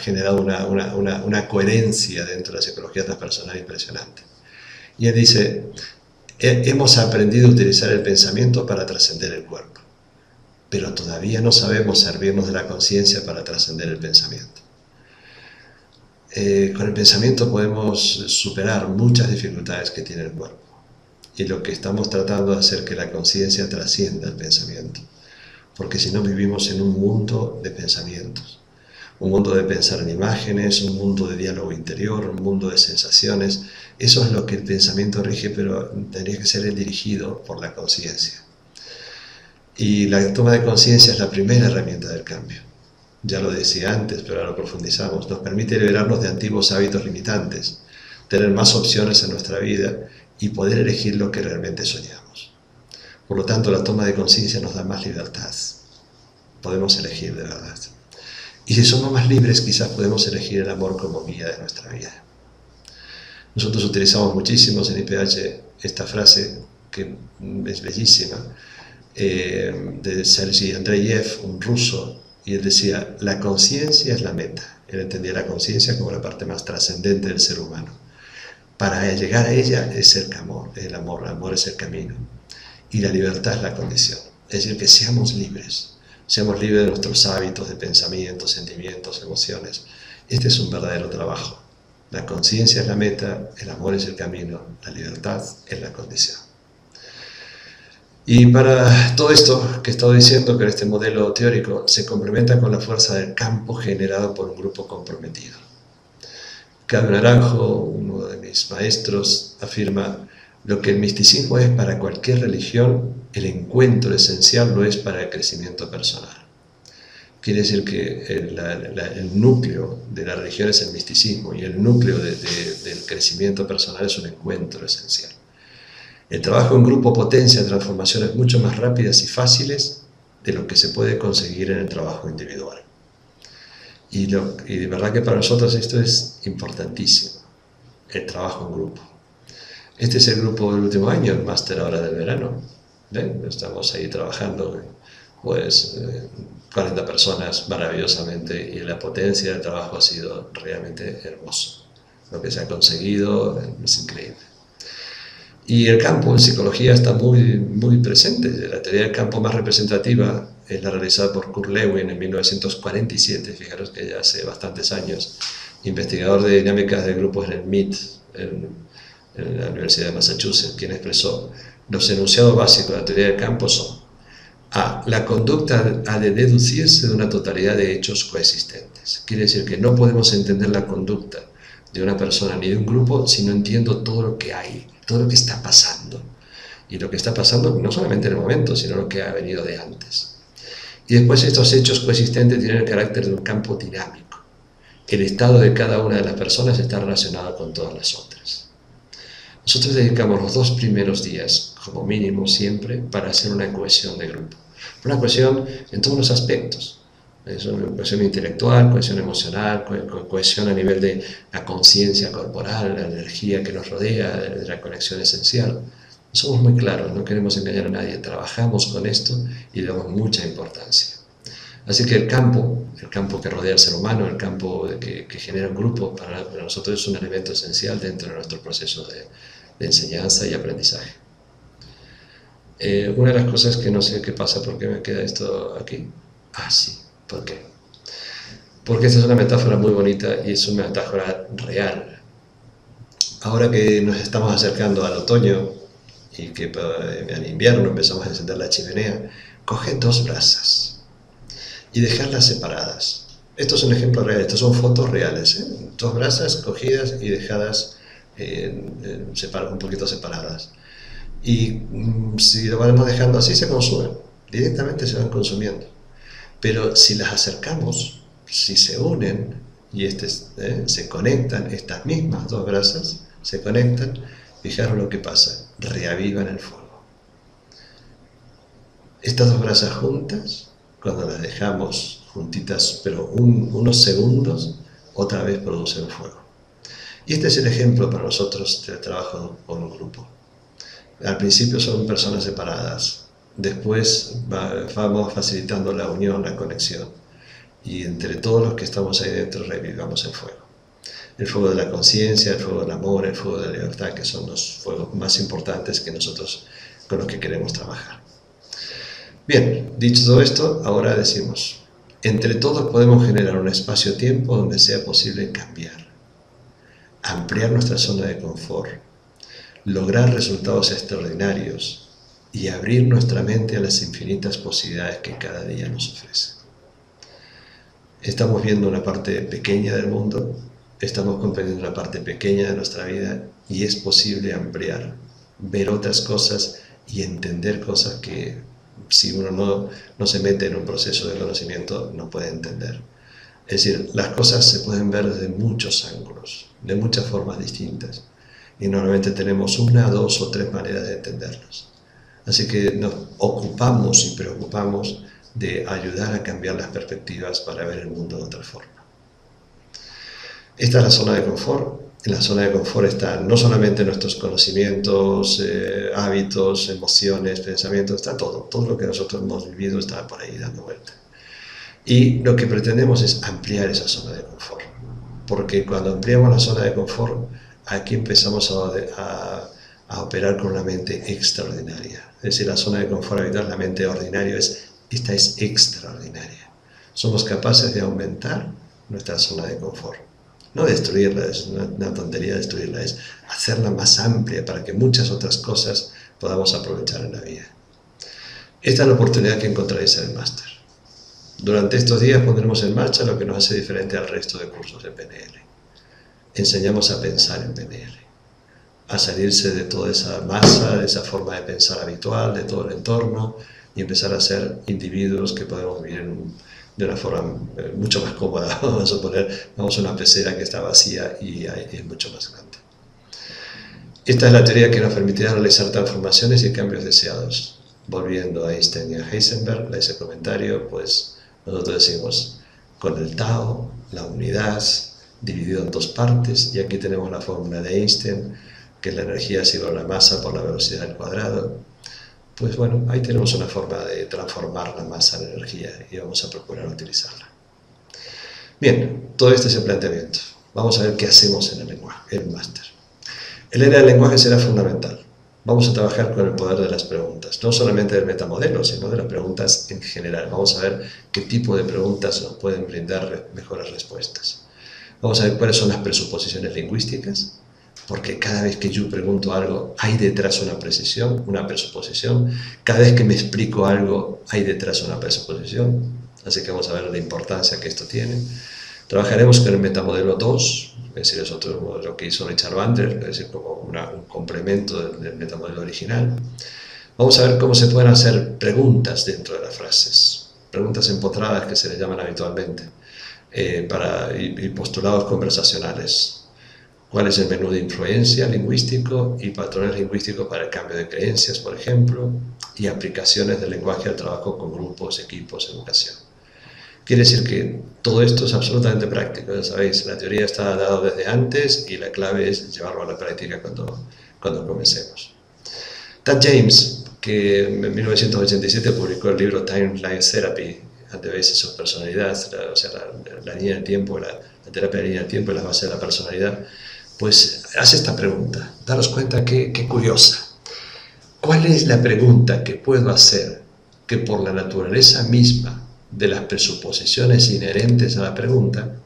generado una coherencia dentro de la psicología transpersonal impresionante. Y él dice: hemos aprendido a utilizar el pensamiento para trascender el cuerpo, pero todavía no sabemos servirnos de la conciencia para trascender el pensamiento. Con el pensamiento podemos superar muchas dificultades que tiene el cuerpo, y lo que estamos tratando de hacer es que la conciencia trascienda el pensamiento, porque si no vivimos en un mundo de pensamientos, un mundo de pensar en imágenes, un mundo de diálogo interior, un mundo de sensaciones. Eso es lo que el pensamiento rige, pero tendría que ser dirigido por la conciencia. Y la toma de conciencia es la primera herramienta del cambio. Ya lo decía antes, pero ahora lo profundizamos. Nos permite liberarnos de antiguos hábitos limitantes, tener más opciones en nuestra vida y poder elegir lo que realmente soñamos. Por lo tanto, la toma de conciencia nos da más libertad. Podemos elegir de verdad. Y si somos más libres, quizás podemos elegir el amor como guía de nuestra vida. Nosotros utilizamos muchísimo en IPH esta frase, que es bellísima, de Sergei Andreyev, un ruso, y él decía: la conciencia es la meta. Él entendía la conciencia como la parte más trascendente del ser humano. Para llegar a ella es el amor es el camino, y la libertad es la condición. Es decir, que seamos libres de nuestros hábitos de pensamientos, sentimientos, emociones. Este es un verdadero trabajo. La conciencia es la meta, el amor es el camino, la libertad es la condición. Y para todo esto que he estado diciendo, que este modelo teórico se complementa con la fuerza del campo generado por un grupo comprometido. Claudio Naranjo, uno de mis maestros, afirma: lo que el misticismo es para cualquier religión, el encuentro esencial lo es para el crecimiento personal. Quiere decir que el núcleo de la religión es el misticismo, y el núcleo del crecimiento personal es un encuentro esencial. El trabajo en grupo potencia transformaciones mucho más rápidas y fáciles de lo que se puede conseguir en el trabajo individual. Y de verdad que para nosotros esto es importantísimo, el trabajo en grupo. Este es el grupo del último año, el máster ahora del verano. ¿Ven? Estamos ahí trabajando, pues 40 personas maravillosamente, y la potencia del trabajo ha sido realmente hermoso. Lo que se ha conseguido es increíble. Y el campo en psicología está muy presente. La teoría del campo más representativa es la realizada por Kurt Lewin en 1947, fijaros que ya hace bastantes años, investigador de dinámicas de grupos en el MIT, en la Universidad de Massachusetts, quien expresó: los enunciados básicos de la teoría del campo son: A. La conducta ha de deducirse de una totalidad de hechos coexistentes. Quiere decir que no podemos entender la conducta de una persona ni de un grupo si no entiendo todo lo que hay, todo lo que está pasando. Y lo que está pasando no solamente en el momento, sino lo que ha venido de antes. Y después estos hechos coexistentes tienen el carácter de un campo dinámico. El estado de cada una de las personas está relacionado con todas las otras. Nosotros dedicamos los 2 primeros días, como mínimo siempre, para hacer una cohesión de grupo. Una cohesión en todos los aspectos. Es una cohesión intelectual, cohesión emocional, cohesión a nivel de la conciencia corporal, la energía que nos rodea, de la conexión esencial. Somos muy claros, no queremos engañar a nadie, trabajamos con esto y le damos mucha importancia. Así que el campo que rodea al ser humano, el campo que genera un grupo, para nosotros es un elemento esencial dentro de nuestro proceso de enseñanza y aprendizaje. Una de las cosas que no sé qué pasa, ¿por qué me queda esto aquí? Ah, sí, ¿por qué? Porque esta es una metáfora muy bonita y es una metáfora real. Ahora que nos estamos acercando al otoño y que al invierno empezamos a encender la chimenea, coge 2 brasas y dejarlas separadas. Esto es un ejemplo real, estas son fotos reales, ¿eh? 2 brasas cogidas y dejadas un poquito separadas. Y si lo vamos dejando así, se consumen, directamente se van consumiendo. Pero si las acercamos, si se unen y se conectan, estas mismas 2 brasas se conectan, fijaros lo que pasa, reavivan el fuego. Estas 2 brasas juntas, cuando las dejamos juntitas, pero unos segundos, otra vez producen fuego. Y este es el ejemplo para nosotros del trabajo con un grupo. Al principio son personas separadas, después vamos facilitando la unión, la conexión, y entre todos los que estamos ahí dentro revivamos el fuego. El fuego de la conciencia, el fuego del amor, el fuego de la libertad, que son los fuegos más importantes que nosotros con los que queremos trabajar. Bien, dicho todo esto, ahora decimos: entre todos podemos generar un espacio-tiempo donde sea posible cambiar, ampliar nuestra zona de confort, lograr resultados extraordinarios y abrir nuestra mente a las infinitas posibilidades que cada día nos ofrece. Estamos viendo una parte pequeña del mundo, estamos comprendiendo una parte pequeña de nuestra vida y es posible ampliar, ver otras cosas y entender cosas que si uno no se mete en un proceso de conocimiento no puede entender. Es decir, las cosas se pueden ver desde muchos ángulos, de muchas formas distintas. Y normalmente tenemos 1, 2 o 3 maneras de entenderlas. Así que nos ocupamos y preocupamos de ayudar a cambiar las perspectivas para ver el mundo de otra forma. Esta es la zona de confort. En la zona de confort están no solamente nuestros conocimientos, hábitos, emociones, pensamientos, está todo lo que nosotros hemos vivido está por ahí dando vuelta. Y lo que pretendemos es ampliar esa zona de confort. Porque cuando ampliamos la zona de confort, aquí empezamos a operar con una mente extraordinaria. Es decir, la zona de confort habitual, la mente ordinaria, esta es extraordinaria. Somos capaces de aumentar nuestra zona de confort. No destruirla, es una tontería destruirla, es hacerla más amplia para que muchas otras cosas podamos aprovechar en la vida. Esta es la oportunidad que encontraréis en el máster. Durante estos días pondremos en marcha lo que nos hace diferente al resto de cursos de PNL. Enseñamos a pensar en PNL, a salirse de toda esa masa, de esa forma de pensar habitual, de todo el entorno, y empezar a ser individuos que podemos vivir de una forma mucho más cómoda. Vamos a suponer, vamos a una pecera que está vacía y es mucho más grande. Esta es la teoría que nos permitirá realizar transformaciones y cambios deseados. Volviendo a Einstein y a Heisenberg, a ese comentario, pues nosotros decimos, con el Tao, la unidad, dividido en 2 partes, y aquí tenemos la fórmula de Einstein, que es la energía es igual a la masa por la velocidad al cuadrado. Pues bueno, ahí tenemos una forma de transformar la masa en energía y vamos a procurar utilizarla. Bien, todo este es el planteamiento. Vamos a ver qué hacemos en el lenguaje, el máster. El área del lenguaje será fundamental. vamos a trabajar con el poder de las preguntas, no solamente del metamodelo, sino de las preguntas en general. Vamos a ver qué tipo de preguntas nos pueden brindar mejores respuestas. Vamos a ver cuáles son las presuposiciones lingüísticas, porque cada vez que yo pregunto algo hay detrás una precisión, una presuposición. Cada vez que me explico algo hay detrás una presuposición. Así que vamos a ver la importancia que esto tiene. Trabajaremos con el metamodelo 2, es decir, es otro modelo que hizo Richard Bandler, es decir, como un complemento del metamodelo original. Vamos a ver cómo se pueden hacer preguntas dentro de las frases, preguntas empotradas que se les llaman habitualmente, y postulados conversacionales. ¿Cuál es el menú de influencia lingüístico y patrones lingüísticos para el cambio de creencias, por ejemplo, y aplicaciones del lenguaje al trabajo con grupos, equipos, educación? Quiere decir que todo esto es absolutamente práctico, ya sabéis, la teoría está dada desde antes y la clave es llevarlo a la práctica cuando comencemos. Tad James, que en 1987 publicó el libro Timeline Therapy and the Basis of Personalidad, o sea, la línea del tiempo, la terapia de la línea del tiempo y las bases de la personalidad, pues hace esta pregunta. Daros cuenta qué curiosa. ¿Cuál es la pregunta que puedo hacer que por la naturaleza misma de las presuposiciones inherentes a la pregunta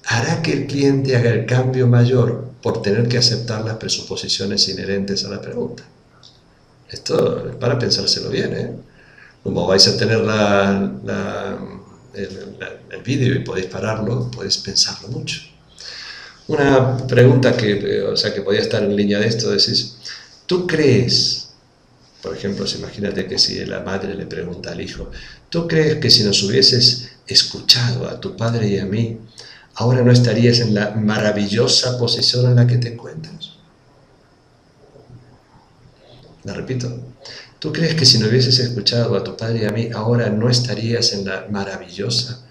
hará que el cliente haga el cambio mayor por tener que aceptar las presuposiciones inherentes a la pregunta? Esto es para pensárselo bien, ¿eh? Como vais a tener el vídeo y podéis pararlo, podéis pensarlo mucho. Una pregunta que podía estar en línea de esto, decís, ¿tú crees, por ejemplo, imagínate que si la madre le pregunta al hijo, ¿tú crees que si nos hubieses escuchado a tu padre y a mí, ahora no estarías en la maravillosa posición en la que te encuentras? La repito. ¿Tú crees que si no hubieses escuchado a tu padre y a mí, ahora no estarías en la maravillosa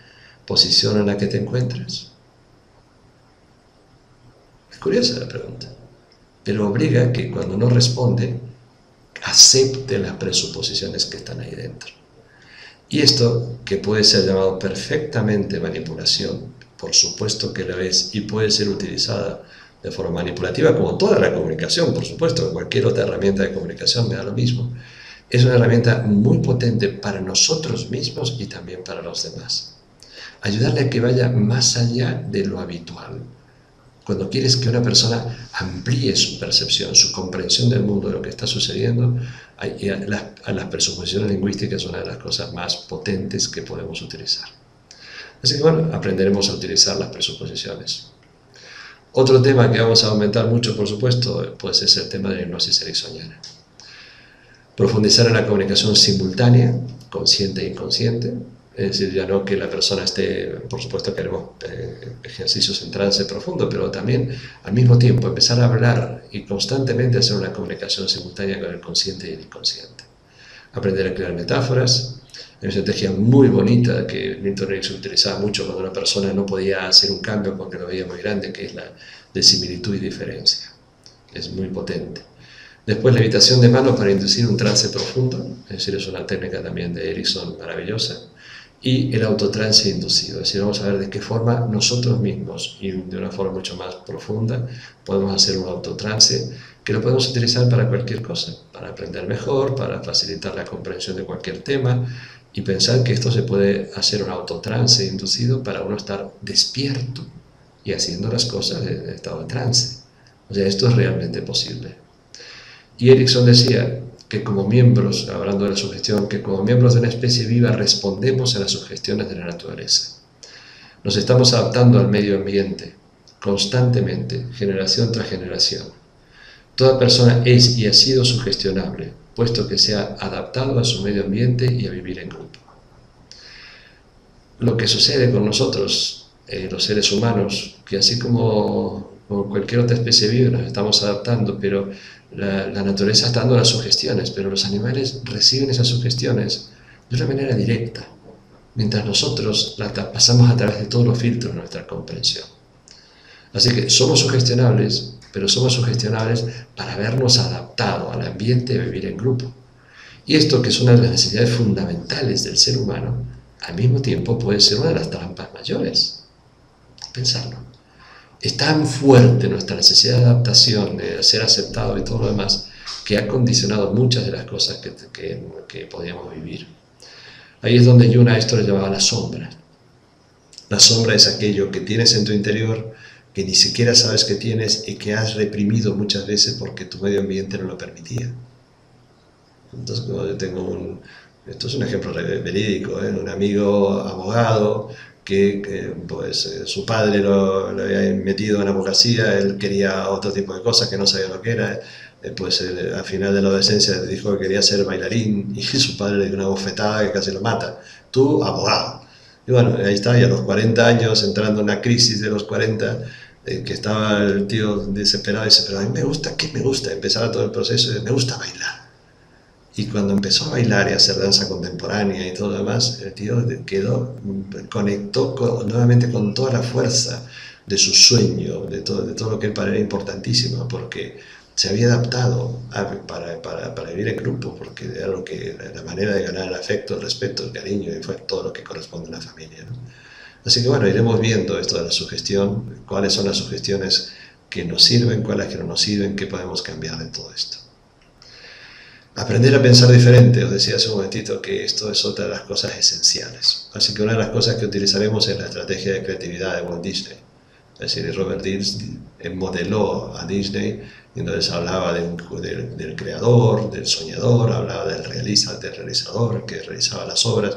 posición en la que te encuentras? Es curiosa la pregunta, pero obliga a que cuando uno responde, acepte las presuposiciones que están ahí dentro. Y esto, que puede ser llamado perfectamente manipulación, por supuesto que lo es, y puede ser utilizada de forma manipulativa, como toda la comunicación, por supuesto, cualquier otra herramienta de comunicación me da lo mismo, es una herramienta muy potente para nosotros mismos y también para los demás. Ayudarle a que vaya más allá de lo habitual. Cuando quieres que una persona amplíe su percepción, su comprensión del mundo, de lo que está sucediendo, las presuposiciones lingüísticas es una de las cosas más potentes que podemos utilizar. Así que bueno, aprenderemos a utilizar las presuposiciones. Otro tema que vamos a aumentar mucho, por supuesto, pues es el tema de la hipnosis ericksoniana. Profundizar en la comunicación simultánea, consciente e inconsciente, es decir, ya no que la persona esté, por supuesto que haremos ejercicios en trance profundo, pero también al mismo tiempo empezar a hablar y constantemente hacer una comunicación simultánea con el consciente y el inconsciente. Aprender a crear metáforas. Hay una estrategia muy bonita que Milton Erickson utilizaba mucho cuando una persona no podía hacer un cambio porque lo veía muy grande, que es la de similitud y diferencia. Es muy potente. Después la evitación de manos para inducir un trance profundo, es decir, es una técnica también de Erickson maravillosa. Y el autotrance inducido, es decir, vamos a ver de qué forma nosotros mismos, y de una forma mucho más profunda, podemos hacer un autotrance que lo podemos utilizar para cualquier cosa, para aprender mejor, para facilitar la comprensión de cualquier tema, y pensar que esto se puede hacer un autotrance inducido para uno estar despierto y haciendo las cosas en estado de trance. O sea, esto es realmente posible. Y Erickson decía que como miembros, hablando de la sugestión, que como miembros de una especie viva respondemos a las sugestiones de la naturaleza. Nos estamos adaptando al medio ambiente constantemente, generación tras generación. Toda persona es y ha sido sugestionable, puesto que se ha adaptado a su medio ambiente y a vivir en grupo. Lo que sucede con nosotros, los seres humanos, que así como cualquier otra especie viva nos estamos adaptando, pero la naturaleza está dando las sugestiones, pero los animales reciben esas sugestiones de una manera directa, mientras nosotros las pasamos a través de todos los filtros de nuestra comprensión. Así que somos sugestionables, pero somos sugestionables para habernos adaptado al ambiente de vivir en grupo. Y esto, que es una de las necesidades fundamentales del ser humano, al mismo tiempo puede ser una de las trampas mayores. Pensarlo. es tan fuerte nuestra necesidad de adaptación, de ser aceptado y todo lo demás, que ha condicionado muchas de las cosas que podíamos vivir. Ahí es donde Jung a esto le llamaba la sombra. La sombra es aquello que tienes en tu interior, que ni siquiera sabes que tienes y que has reprimido muchas veces porque tu medio ambiente no lo permitía. Entonces, yo tengo esto es un ejemplo verídico, un amigo abogado que su padre lo había metido en abogacía, él quería otro tipo de cosas que no sabía lo que era, al final de la adolescencia dijo que quería ser bailarín y su padre le dio una bofetada que casi lo mata. Tú, abogado. Y bueno, ahí está, y a los 40 años, entrando en una crisis de los 40, que estaba el tío desesperado, a mí me gusta, ¿qué me gusta? Empezaba todo el proceso y me gusta bailar. Y cuando empezó a bailar y a hacer danza contemporánea y todo lo demás, el tío conectó nuevamente con toda la fuerza de su sueño, de todo lo que para él era importantísimo, porque se había adaptado para vivir en grupo, porque era la manera de ganar el afecto, el respeto, el cariño, y fue todo lo que corresponde a una familia, ¿no? Así que bueno, iremos viendo esto de la sugestión, cuáles son las sugestiones que nos sirven, cuáles que no nos sirven, qué podemos cambiar de todo esto. Aprender a pensar diferente, os decía hace un momentito que esto es otra de las cosas esenciales. Así que una de las cosas que utilizaremos es la estrategia de creatividad de Walt Disney. Es decir, Robert Disney modeló a Disney y entonces hablaba del creador, del soñador, hablaba del realizador que realizaba las obras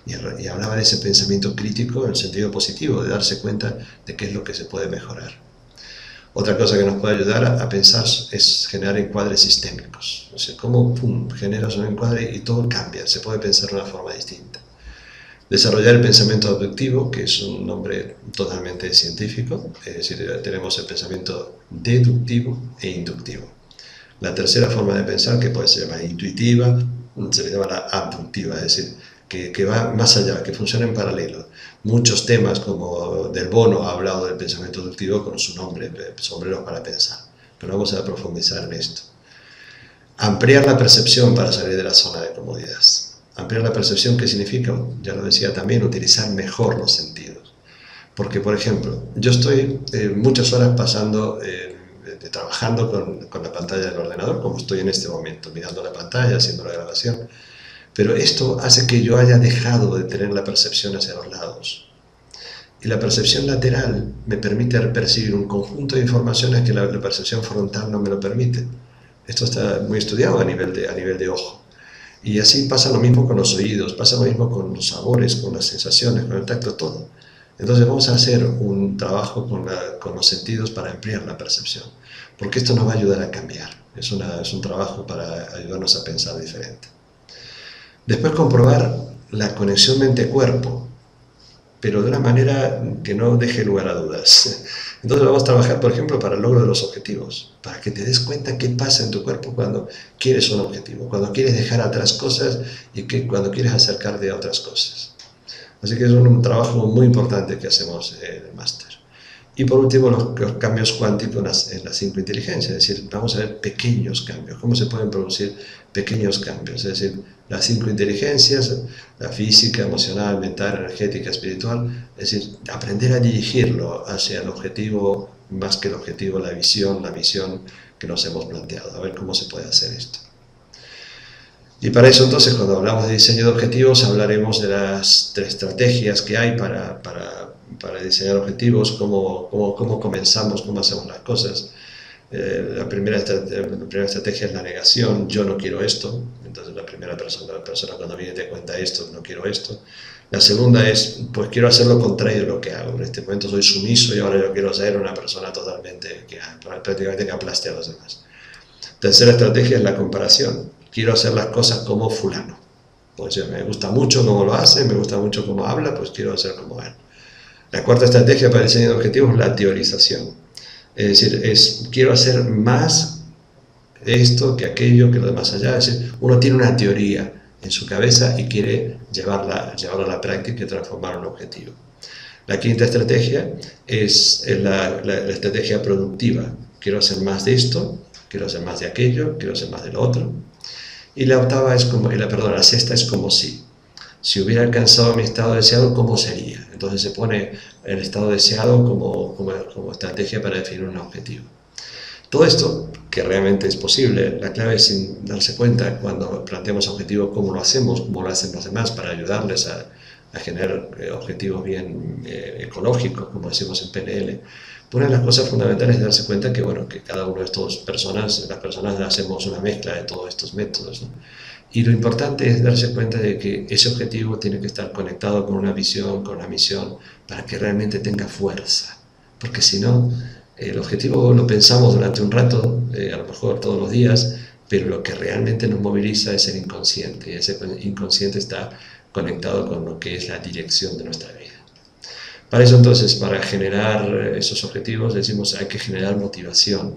y hablaba de ese pensamiento crítico en el sentido positivo, de darse cuenta de qué es lo que se puede mejorar. Otra cosa que nos puede ayudar a pensar es generar encuadres sistémicos. O sea, cómo generas un encuadre y todo cambia, se puede pensar de una forma distinta. Desarrollar el pensamiento abductivo, que es un nombre totalmente científico, es decir, tenemos el pensamiento deductivo e inductivo. La tercera forma de pensar, que puede ser más intuitiva, se le llama la abductiva, es decir, que va más allá, que funciona en paralelo. Muchos temas, como Del Bono ha hablado del pensamiento deductivo con su nombre, Sombreros para Pensar, pero vamos a profundizar en esto. Ampliar la percepción para salir de la zona de comodidad. Ampliar la percepción, ¿qué significa? Ya lo decía también, utilizar mejor los sentidos. Porque, por ejemplo, yo estoy muchas horas trabajando con la pantalla del ordenador, como estoy en este momento, mirando la pantalla, haciendo la grabación. Pero esto hace que yo haya dejado de tener la percepción hacia los lados. Y la percepción lateral me permite percibir un conjunto de informaciones que la percepción frontal no me lo permite. Esto está muy estudiado a nivel de ojo. Y así pasa lo mismo con los oídos, pasa lo mismo con los sabores, con las sensaciones, con el tacto, todo. Entonces vamos a hacer un trabajo con los sentidos para ampliar la percepción, porque esto nos va a ayudar a cambiar. Es un trabajo para ayudarnos a pensar diferente. Después comprobar la conexión mente-cuerpo, pero de una manera que no deje lugar a dudas. Entonces vamos a trabajar, por ejemplo, para el logro de los objetivos, para que te des cuenta qué pasa en tu cuerpo cuando quieres un objetivo, cuando quieres dejar atrás cosas y cuando quieres acercarte a otras cosas. Así que es un trabajo muy importante que hacemos en el máster. Y por último, los cambios cuánticos en las 5 inteligencias, es decir, vamos a ver pequeños cambios, cómo se pueden producir pequeños cambios, es decir, las 5 inteligencias, la física, emocional, mental, energética, espiritual, es decir, aprender a dirigirlo hacia el objetivo, más que el objetivo, la misión que nos hemos planteado, a ver cómo se puede hacer esto. Y para eso entonces, cuando hablamos de diseño de objetivos, hablaremos de las 3 estrategias que hay para diseñar objetivos, cómo comenzamos, cómo hacemos las cosas. La primera estrategia es la negación, yo no quiero esto. Entonces la persona cuando viene te cuenta esto, no quiero esto. La segunda es, pues quiero hacer lo contrario de lo que hago. En este momento soy sumiso y ahora yo quiero ser una persona totalmente, prácticamente que aplaste a los demás. Tercera estrategia es la comparación. Quiero hacer las cosas como fulano. Pues me gusta mucho cómo lo hace, me gusta mucho cómo habla, pues quiero hacer como él. La cuarta estrategia para el diseño de objetivos es la teorización. Es decir, quiero hacer más esto que aquello, que lo de más allá. Es decir, uno tiene una teoría en su cabeza y quiere llevarla a la práctica y transformar un objetivo. La quinta estrategia es la estrategia productiva. Quiero hacer más de esto, quiero hacer más de aquello, quiero hacer más de lo otro. Y la sexta es como si hubiera alcanzado mi estado deseado, ¿cómo sería? Entonces se pone el estado deseado como estrategia para definir un objetivo. Todo esto, que realmente es posible, la clave es sin darse cuenta cuando planteamos objetivos, cómo lo hacemos, cómo lo hacen los demás para ayudarles a generar objetivos bien ecológicos, como decimos en PNL. Una de las cosas fundamentales es darse cuenta que, bueno, que cada uno de estas personas, las personas hacemos una mezcla de todos estos métodos, ¿no? Y lo importante es darse cuenta de que ese objetivo tiene que estar conectado con una visión, con una misión, para que realmente tenga fuerza. Porque si no, el objetivo lo pensamos durante un rato, a lo mejor todos los días, pero lo que realmente nos moviliza es el inconsciente, y ese inconsciente está conectado con lo que es la dirección de nuestra vida. Para eso entonces, para generar esos objetivos, decimos hay que generar motivación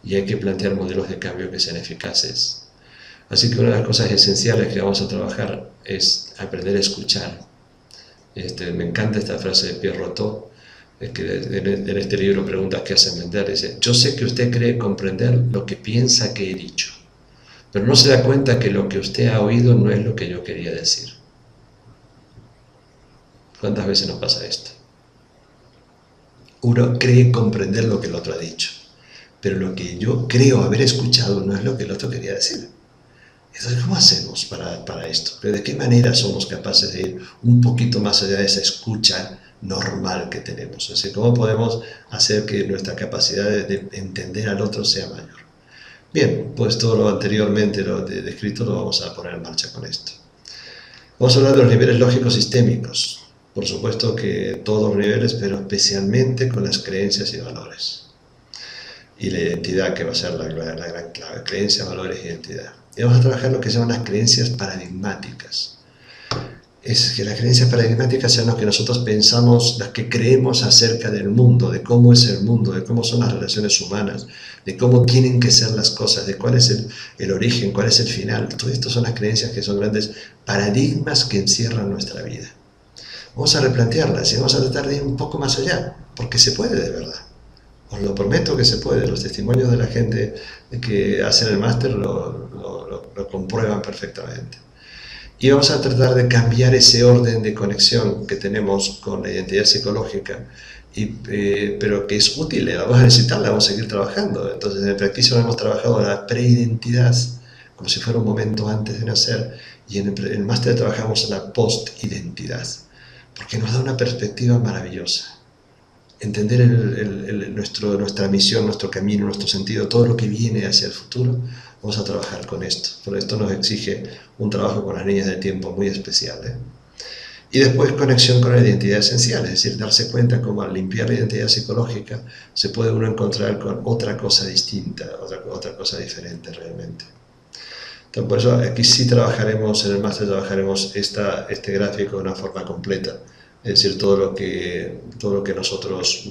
y hay que plantear modelos de cambio que sean eficaces. Así que una de las cosas esenciales que vamos a trabajar es aprender a escuchar. Me encanta esta frase de Pierre Rotot, que en este libro Preguntas que hacen vender, dice: yo sé que usted cree comprender lo que piensa que he dicho, pero no se da cuenta que lo que usted ha oído no es lo que yo quería decir. ¿Cuántas veces nos pasa esto? Uno cree comprender lo que el otro ha dicho, pero lo que yo creo haber escuchado no es lo que el otro quería decir. Entonces, ¿cómo hacemos para esto? ¿Pero de qué manera somos capaces de ir un poquito más allá de esa escucha normal que tenemos? O sea, ¿cómo podemos hacer que nuestra capacidad de entender al otro sea mayor? Bien, pues todo lo anteriormente descrito lo vamos a poner en marcha con esto. Vamos a hablar de los niveles lógicos sistémicos. Por supuesto que todos los niveles, pero especialmente con las creencias y valores. Y la identidad, que va a ser la gran clave: creencias, valores, identidad. Y vamos a trabajar lo que se llaman las creencias paradigmáticas. Es que las creencias paradigmáticas sean lo que nosotros pensamos, las que creemos acerca del mundo, de cómo es el mundo, de cómo son las relaciones humanas, de cómo tienen que ser las cosas, de cuál es el origen, cuál es el final. Todo esto son las creencias que son grandes paradigmas que encierran nuestra vida. Vamos a replantearlas y vamos a tratar de ir un poco más allá, porque se puede de verdad. Os lo prometo que se puede. Los testimonios de la gente que hacen el máster lo comprueban perfectamente. Y vamos a tratar de cambiar ese orden de conexión que tenemos con la identidad psicológica, pero que es útil, la vamos a necesitar, la vamos a seguir trabajando. Entonces, en el practitioner hemos trabajado la preidentidad, como si fuera un momento antes de nacer, y en el máster trabajamos la postidentidad, porque nos da una perspectiva maravillosa. Entender nuestra misión, nuestro camino, nuestro sentido, todo lo que viene hacia el futuro, vamos a trabajar con esto. Por esto nos exige un trabajo con las líneas de tiempo muy especial, Y después conexión con la identidad esencial, es decir, darse cuenta cómo al limpiar la identidad psicológica se puede uno encontrar con otra cosa distinta, otra cosa diferente realmente. Entonces, por eso aquí sí trabajaremos, en el máster trabajaremos este gráfico de una forma completa. Es decir, todo lo que nosotros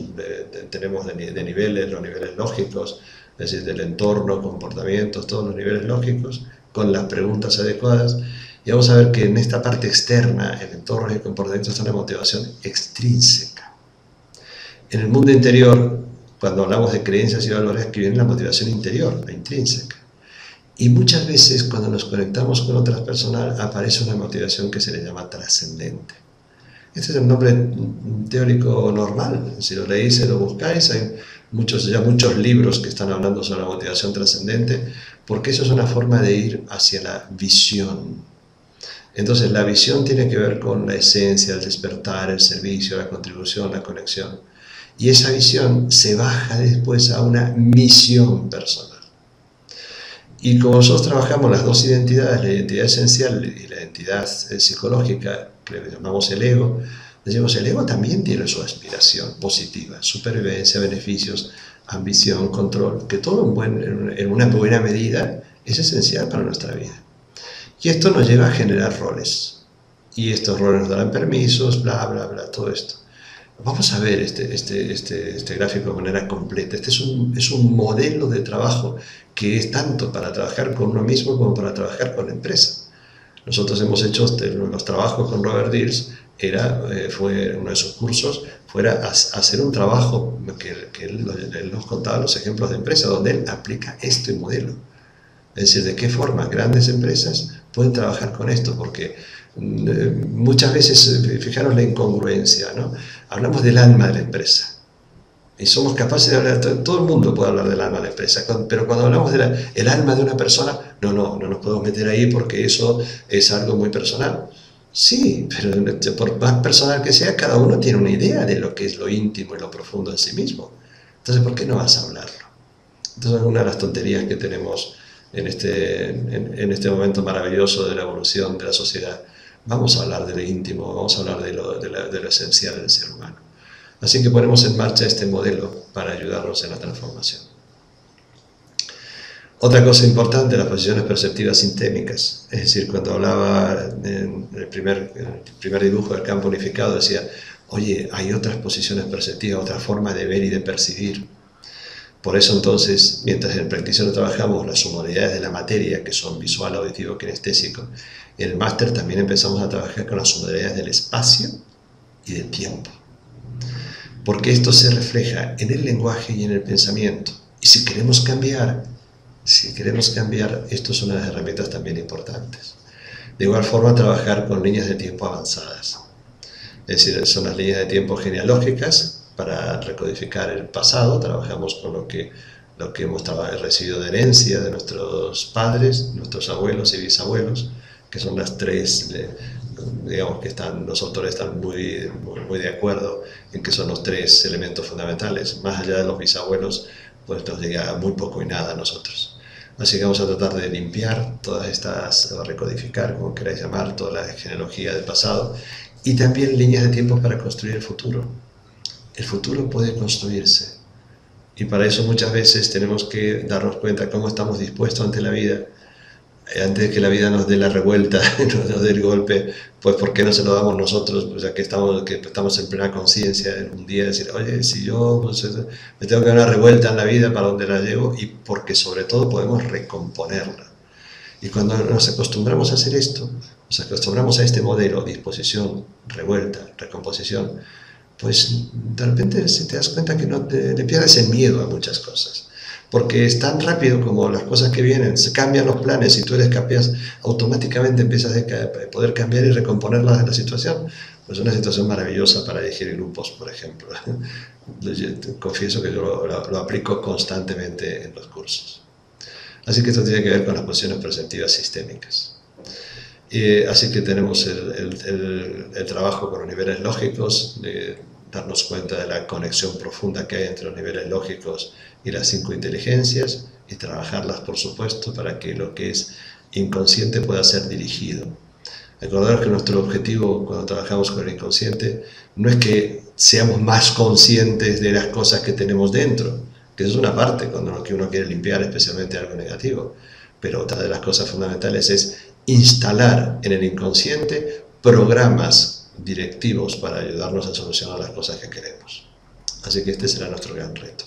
tenemos de niveles, los niveles lógicos, es decir, del entorno, comportamientos, todos los niveles lógicos, con las preguntas adecuadas. Y vamos a ver que en esta parte externa, el entorno y el comportamiento, está la motivación extrínseca. En el mundo interior, cuando hablamos de creencias y valores, aquí viene la motivación interior, la intrínseca. Y muchas veces, cuando nos conectamos con otras personas, aparece una motivación que se le llama trascendente. Este es el nombre teórico normal. Si lo leéis y lo buscáis, hay muchos libros que están hablando sobre la motivación trascendente, porque eso es una forma de ir hacia la visión. Entonces, la visión tiene que ver con la esencia, el despertar, el servicio, la contribución, la conexión. Y esa visión se baja después a una misión personal. Y como nosotros trabajamos las dos identidades, la identidad esencial y la identidad psicológica, que le llamamos el ego, decimos el ego también tiene su aspiración positiva: supervivencia, beneficios, ambición, control, que todo en una buena medida es esencial para nuestra vida. Y esto nos lleva a generar roles, y estos roles nos darán permisos, bla, bla, bla, todo esto. Vamos a ver este gráfico de manera completa. Este es un modelo de trabajo que es tanto para trabajar con uno mismo como para trabajar con la empresa. Nosotros hemos hecho los trabajos con Robert Dills, fue uno de sus cursos, fuera a hacer un trabajo que él nos contaba los ejemplos de empresa, donde él aplica este modelo. Es decir, de qué forma grandes empresas pueden trabajar con esto, porque Muchas veces, fijaros la incongruencia, ¿no? Hablamos del alma de la empresa. Y somos capaces de hablar, todo el mundo puede hablar del alma de la empresa, pero cuando hablamos del alma de una persona, no nos podemos meter ahí porque eso es algo muy personal. Sí, pero por más personal que sea, cada uno tiene una idea de lo que es lo íntimo y lo profundo en sí mismo. Entonces, ¿por qué no vas a hablarlo? Entonces, es una de las tonterías que tenemos en este momento maravilloso de la evolución de la sociedad. Vamos a hablar de lo íntimo, vamos a hablar de lo esencial del ser humano. Así que ponemos en marcha este modelo para ayudarnos en la transformación. Otra cosa importante, las posiciones perceptivas sistémicas. Es decir, cuando hablaba en el primer dibujo del campo unificado, decía, oye, hay otras posiciones perceptivas, otra forma de ver y de percibir. Por eso entonces, mientras en el practitioner trabajamos las modalidades de la materia, que son visual, auditivo, kinestésico, en el máster también empezamos a trabajar con las modalidades del espacio y del tiempo. Porque esto se refleja en el lenguaje y en el pensamiento. Y si queremos cambiar, esto es una de las herramientas también importantes. De igual forma, trabajar con líneas de tiempo avanzadas. Es decir, son las líneas de tiempo genealógicas para recodificar el pasado. Trabajamos con lo que hemos recibido de herencia de nuestros padres, nuestros abuelos y bisabuelos, que son las tres, digamos que los autores están muy de acuerdo en que son los tres elementos fundamentales. Más allá de los bisabuelos, pues nos llega muy poco y nada a nosotros. Así que vamos a tratar de limpiar todas estas, o recodificar, como queráis llamar, toda la genealogía del pasado, y también líneas de tiempo para construir el futuro. El futuro puede construirse, y para eso muchas veces tenemos que darnos cuenta cómo estamos dispuestos ante la vida. Antes de que la vida nos dé la revuelta, nos dé el golpe, pues ¿por qué no se lo damos nosotros? Pues ya que estamos en plena conciencia, en un día decir, oye, si yo pues, me tengo que dar una revuelta en la vida, ¿para dónde la llevo? Y porque sobre todo podemos recomponerla. Y cuando nos acostumbramos a hacer esto, nos acostumbramos a este modelo, disposición, revuelta, recomposición, pues de repente te das cuenta que no le pierdes el miedo a muchas cosas. Porque es tan rápido como las cosas que vienen, se cambian los planes y tú eres capaz, automáticamente empiezas a poder cambiar y recomponer la situación. Pues es una situación maravillosa para dirigir grupos, por ejemplo. Yo confieso que yo lo aplico constantemente en los cursos. Así que esto tiene que ver con las posiciones perceptivas sistémicas. Así que tenemos el trabajo con los niveles lógicos, de darnos cuenta de la conexión profunda que hay entre los niveles lógicos y las 5 inteligencias, y trabajarlas, por supuesto, para que lo que es inconsciente pueda ser dirigido. Recordar que nuestro objetivo cuando trabajamos con el inconsciente no es que seamos más conscientes de las cosas que tenemos dentro, que es una parte cuando lo que uno quiere limpiar, especialmente algo negativo, pero otra de las cosas fundamentales es instalar en el inconsciente programas directivos para ayudarnos a solucionar las cosas que queremos. Así que este será nuestro gran reto.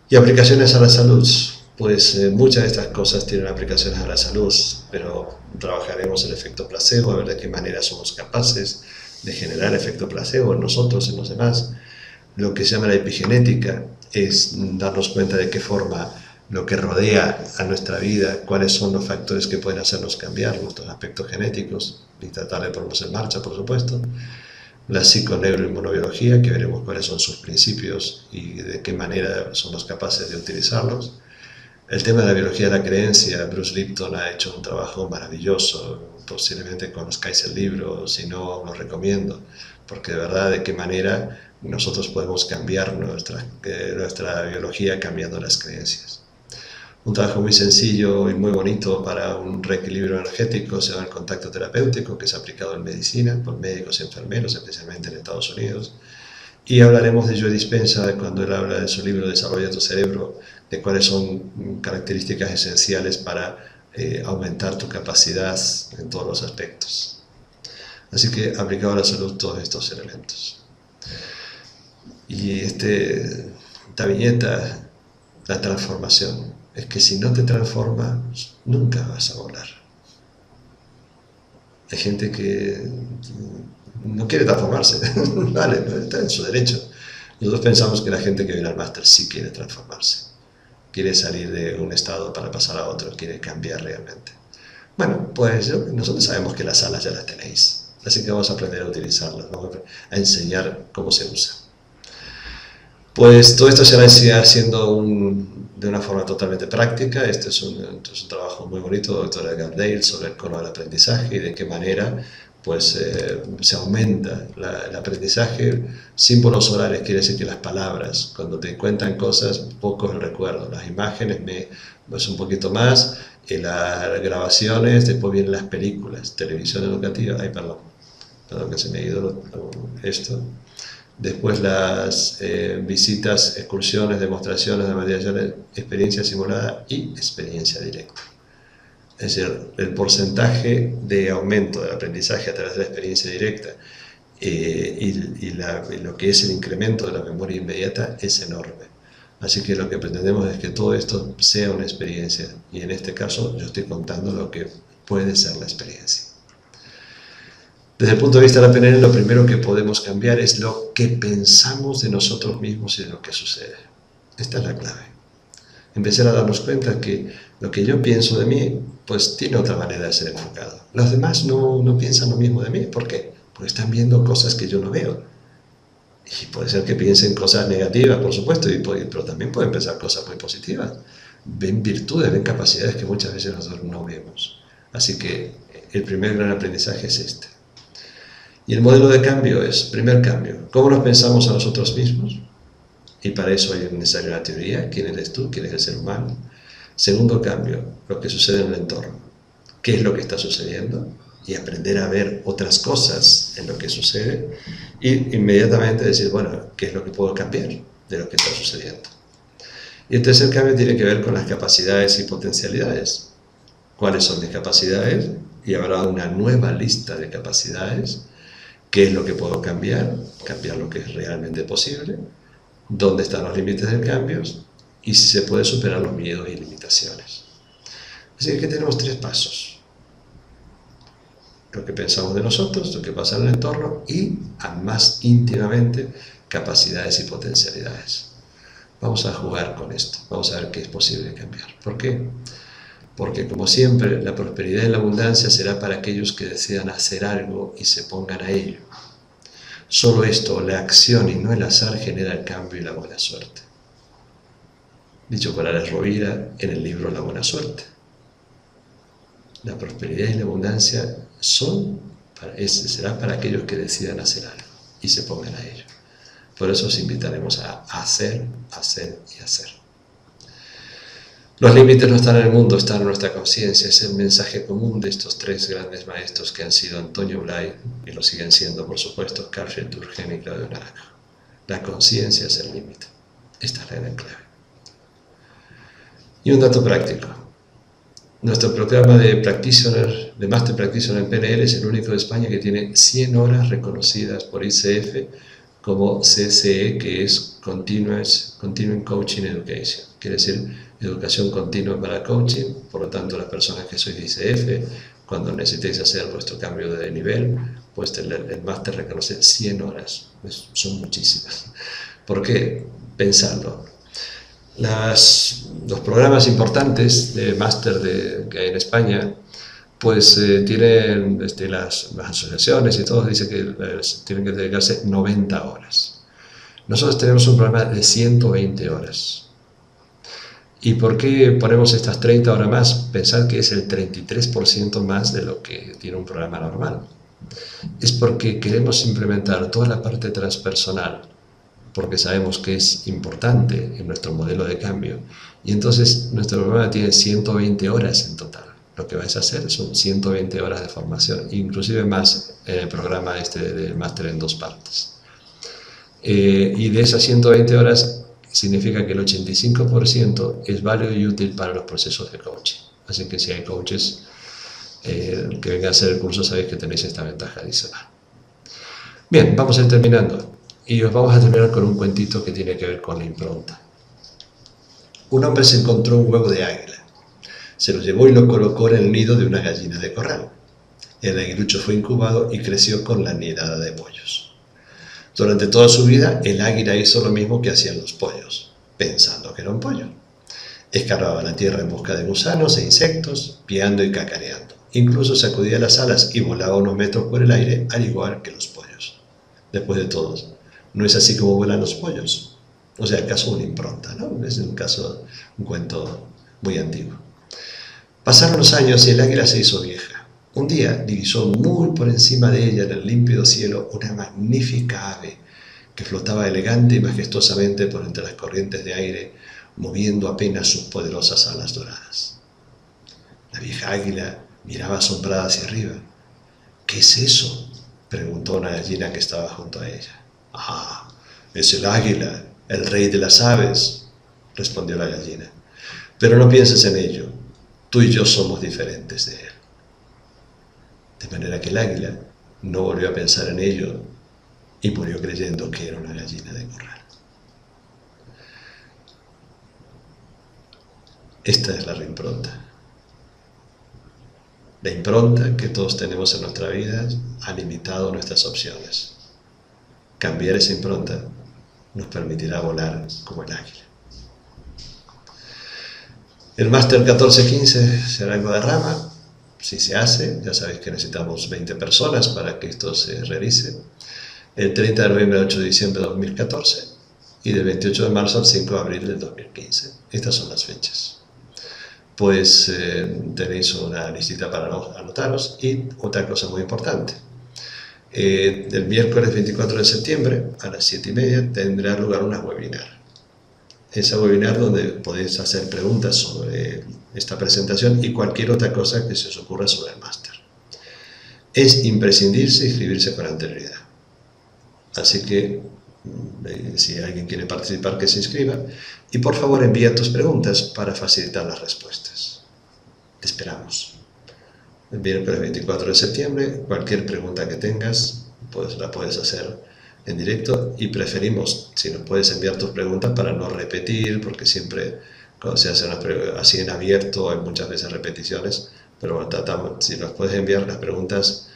Y aplicaciones a la salud. Pues muchas de estas cosas tienen aplicaciones a la salud, pero trabajaremos el efecto placebo, a ver de qué manera somos capaces de generar efecto placebo en nosotros, en los demás. Lo que se llama la epigenética es darnos cuenta de qué forma lo que rodea a nuestra vida, cuáles son los factores que pueden hacernos cambiar nuestros aspectos genéticos y tratar de ponerlos en marcha, por supuesto. La psiconeuroinmunobiología, que veremos cuáles son sus principios y de qué manera somos capaces de utilizarlos. El tema de la biología de la creencia, Bruce Lipton ha hecho un trabajo maravilloso, posiblemente conozcáis el libro, si no, lo recomiendo, porque de verdad de qué manera nosotros podemos cambiar nuestra biología cambiando las creencias. Un trabajo muy sencillo y muy bonito para un reequilibrio energético se llama el contacto terapéutico, que es aplicado en medicina por médicos y enfermeros, especialmente en Estados Unidos. Y hablaremos de Joe Dispenza cuando él habla de su libro Desarrolla tu cerebro, de cuáles son características esenciales para aumentar tu capacidad en todos los aspectos. Así que aplicado a la salud todos estos elementos. Y esta viñeta, la transformación. Es que si no te transformas, nunca vas a volar. Hay gente que no quiere transformarse, vale, está en su derecho. Nosotros pensamos que la gente que viene al máster sí quiere transformarse, quiere salir de un estado para pasar a otro, quiere cambiar realmente. Bueno, pues nosotros sabemos que las alas ya las tenéis, así que vamos a aprender a utilizarlas, vamos a enseñar cómo se usa. Pues todo esto se va a ir haciendo de una forma totalmente práctica. Este es un trabajo muy bonito, doctora Gardale, sobre el cono del aprendizaje y de qué manera pues, se aumenta el aprendizaje. Símbolos orales quiere decir que las palabras, cuando te cuentan cosas, poco el recuerdo. Las imágenes pues un poquito más, y las grabaciones, después vienen las películas, televisión educativa. Ay, perdón que se me ha ido esto. Después las visitas, excursiones, demostraciones, demostraciones, experiencia simulada y experiencia directa. Es decir, el porcentaje de aumento del aprendizaje a través de la experiencia directa y lo que es el incremento de la memoria inmediata es enorme. Así que lo que pretendemos es que todo esto sea una experiencia, y en este caso yo estoy contando lo que puede ser la experiencia. Desde el punto de vista de la PNL, lo primero que podemos cambiar es lo que pensamos de nosotros mismos y de lo que sucede. Esta es la clave. Empezar a darnos cuenta que lo que yo pienso de mí, pues tiene otra manera de ser enfocado. Los demás no piensan lo mismo de mí. ¿Por qué? Porque están viendo cosas que yo no veo. Y puede ser que piensen cosas negativas, por supuesto, pero también pueden pensar cosas muy positivas. Ven virtudes, ven capacidades que muchas veces nosotros no vemos. Así que el primer gran aprendizaje es este. Y el modelo de cambio es, primer cambio, ¿cómo nos pensamos a nosotros mismos? Y para eso es necesaria una teoría, ¿quién eres tú? ¿Quién es el ser humano? Segundo cambio, lo que sucede en el entorno. ¿Qué es lo que está sucediendo? Y aprender a ver otras cosas en lo que sucede. Y inmediatamente decir, bueno, ¿qué es lo que puedo cambiar de lo que está sucediendo? Y el tercer cambio tiene que ver con las capacidades y potencialidades. ¿Cuáles son mis capacidades? Y habrá una nueva lista de capacidades. ¿Qué es lo que puedo cambiar? Cambiar lo que es realmente posible. ¿Dónde están los límites del cambio? Y si se puede superar los miedos y limitaciones. Así que aquí tenemos tres pasos. Lo que pensamos de nosotros, lo que pasa en el entorno y, más íntimamente, capacidades y potencialidades. Vamos a jugar con esto. Vamos a ver qué es posible cambiar. ¿Por qué? Porque, como siempre, la prosperidad y la abundancia será para aquellos que decidan hacer algo y se pongan a ello. Solo esto, la acción y no el azar, genera el cambio y la buena suerte. Dicho por Alex Rovira en el libro La Buena Suerte. La prosperidad y la abundancia será para aquellos que decidan hacer algo y se pongan a ello. Por eso os invitaremos a hacer, hacer y hacer. Los límites no están en el mundo, están en nuestra conciencia. Es el mensaje común de estos tres grandes maestros que han sido Antonio Blay, y lo siguen siendo, por supuesto, Carl Turgen y Claudio Naranjo. La conciencia es el límite. Esta es la gran clave. Y un dato práctico. Nuestro programa de Master Practitioner en PNL es el único de España que tiene 100 horas reconocidas por ICF como CCE, que es Continuing Coaching Education. Quiere decir educación continua para coaching. Por lo tanto, las personas que sois de ICF, cuando necesitéis hacer vuestro cambio de nivel, pues el máster reconoce 100 horas. Son muchísimas. ¿Por qué? Pensadlo. Los programas importantes de máster que hay en España, pues tienen las asociaciones y todos dicen que tienen que dedicarse 90 horas. Nosotros tenemos un programa de 120 horas. ¿Y por qué ponemos estas 30 horas más? Pensad que es el 33% más de lo que tiene un programa normal. Es porque queremos implementar toda la parte transpersonal, porque sabemos que es importante en nuestro modelo de cambio. Y entonces nuestro programa tiene 120 horas en total. Lo que vais a hacer son 120 horas de formación, inclusive más en el programa del máster en 2 partes. Y de esas 120 horas significa que el 85% es válido y útil para los procesos de coaching. Así que si hay coaches que vengan a hacer el curso, sabéis que tenéis esta ventaja adicional. Bien, vamos a ir terminando. Y os vamos a terminar con un cuentito que tiene que ver con la impronta. Un hombre se encontró un huevo de águila. Se lo llevó y lo colocó en el nido de una gallina de corral. El aguilucho fue incubado y creció con la nidada de pollos. Durante toda su vida, el águila hizo lo mismo que hacían los pollos, pensando que era un pollo. Escarbaba la tierra en busca de gusanos e insectos, piando y cacareando. Incluso sacudía las alas y volaba unos metros por el aire, al igual que los pollos. Después de todo, ¿no es así como vuelan los pollos? O sea, acaso una impronta, ¿no? Es un cuento muy antiguo. Pasaron los años y el águila se hizo vieja. Un día divisó muy por encima de ella en el límpido cielo una magnífica ave que flotaba elegante y majestuosamente por entre las corrientes de aire, moviendo apenas sus poderosas alas doradas. La vieja águila miraba asombrada hacia arriba. ¿Qué es eso?, preguntó una gallina que estaba junto a ella. «Ah, es el águila, el rey de las aves», respondió la gallina. «Pero no pienses en ello, tú y yo somos diferentes de él». De manera que el águila no volvió a pensar en ello y murió creyendo que era una gallina de corral. Esta es la reimpronta. La impronta que todos tenemos en nuestra vida ha limitado nuestras opciones. Cambiar esa impronta nos permitirá volar como el águila. El máster 1415 será algo de rama. Si se hace, ya sabéis que necesitamos 20 personas para que esto se realice. El 30 de noviembre al 8 de diciembre de 2014 y del 28 de marzo al 5 de abril del 2015. Estas son las fechas. Pues tenéis una listita para anotaros. Y otra cosa muy importante, el miércoles 24 de septiembre a las 7:30 tendrá lugar una webinar. Esa webinar donde podéis hacer preguntas sobre esta presentación y cualquier otra cosa que se os ocurra sobre el máster. Es imprescindible inscribirse con anterioridad. Así que si alguien quiere participar, que se inscriba. Y por favor envía tus preguntas para facilitar las respuestas. Te esperamos. El miércoles 24 de septiembre, cualquier pregunta que tengas, pues la puedes hacer en directo, y preferimos, si nos puedes enviar tus preguntas para no repetir, porque siempre cuando se hacen así en abierto hay muchas veces repeticiones, pero bueno, tratamos, si nos puedes enviar las preguntas,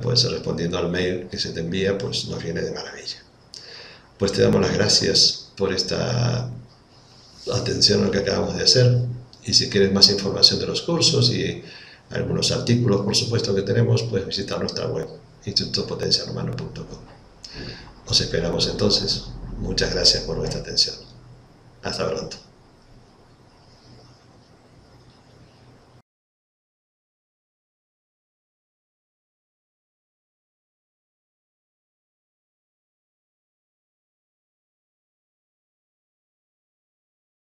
pues respondiendo al mail que se te envía, pues nos viene de maravilla. Pues te damos las gracias por esta atención a lo que acabamos de hacer, y si quieres más información de los cursos y algunos artículos, por supuesto, que tenemos, puedes visitar nuestra web, institutopotencialhumano.com. Os esperamos entonces. Muchas gracias por vuestra atención. Hasta pronto.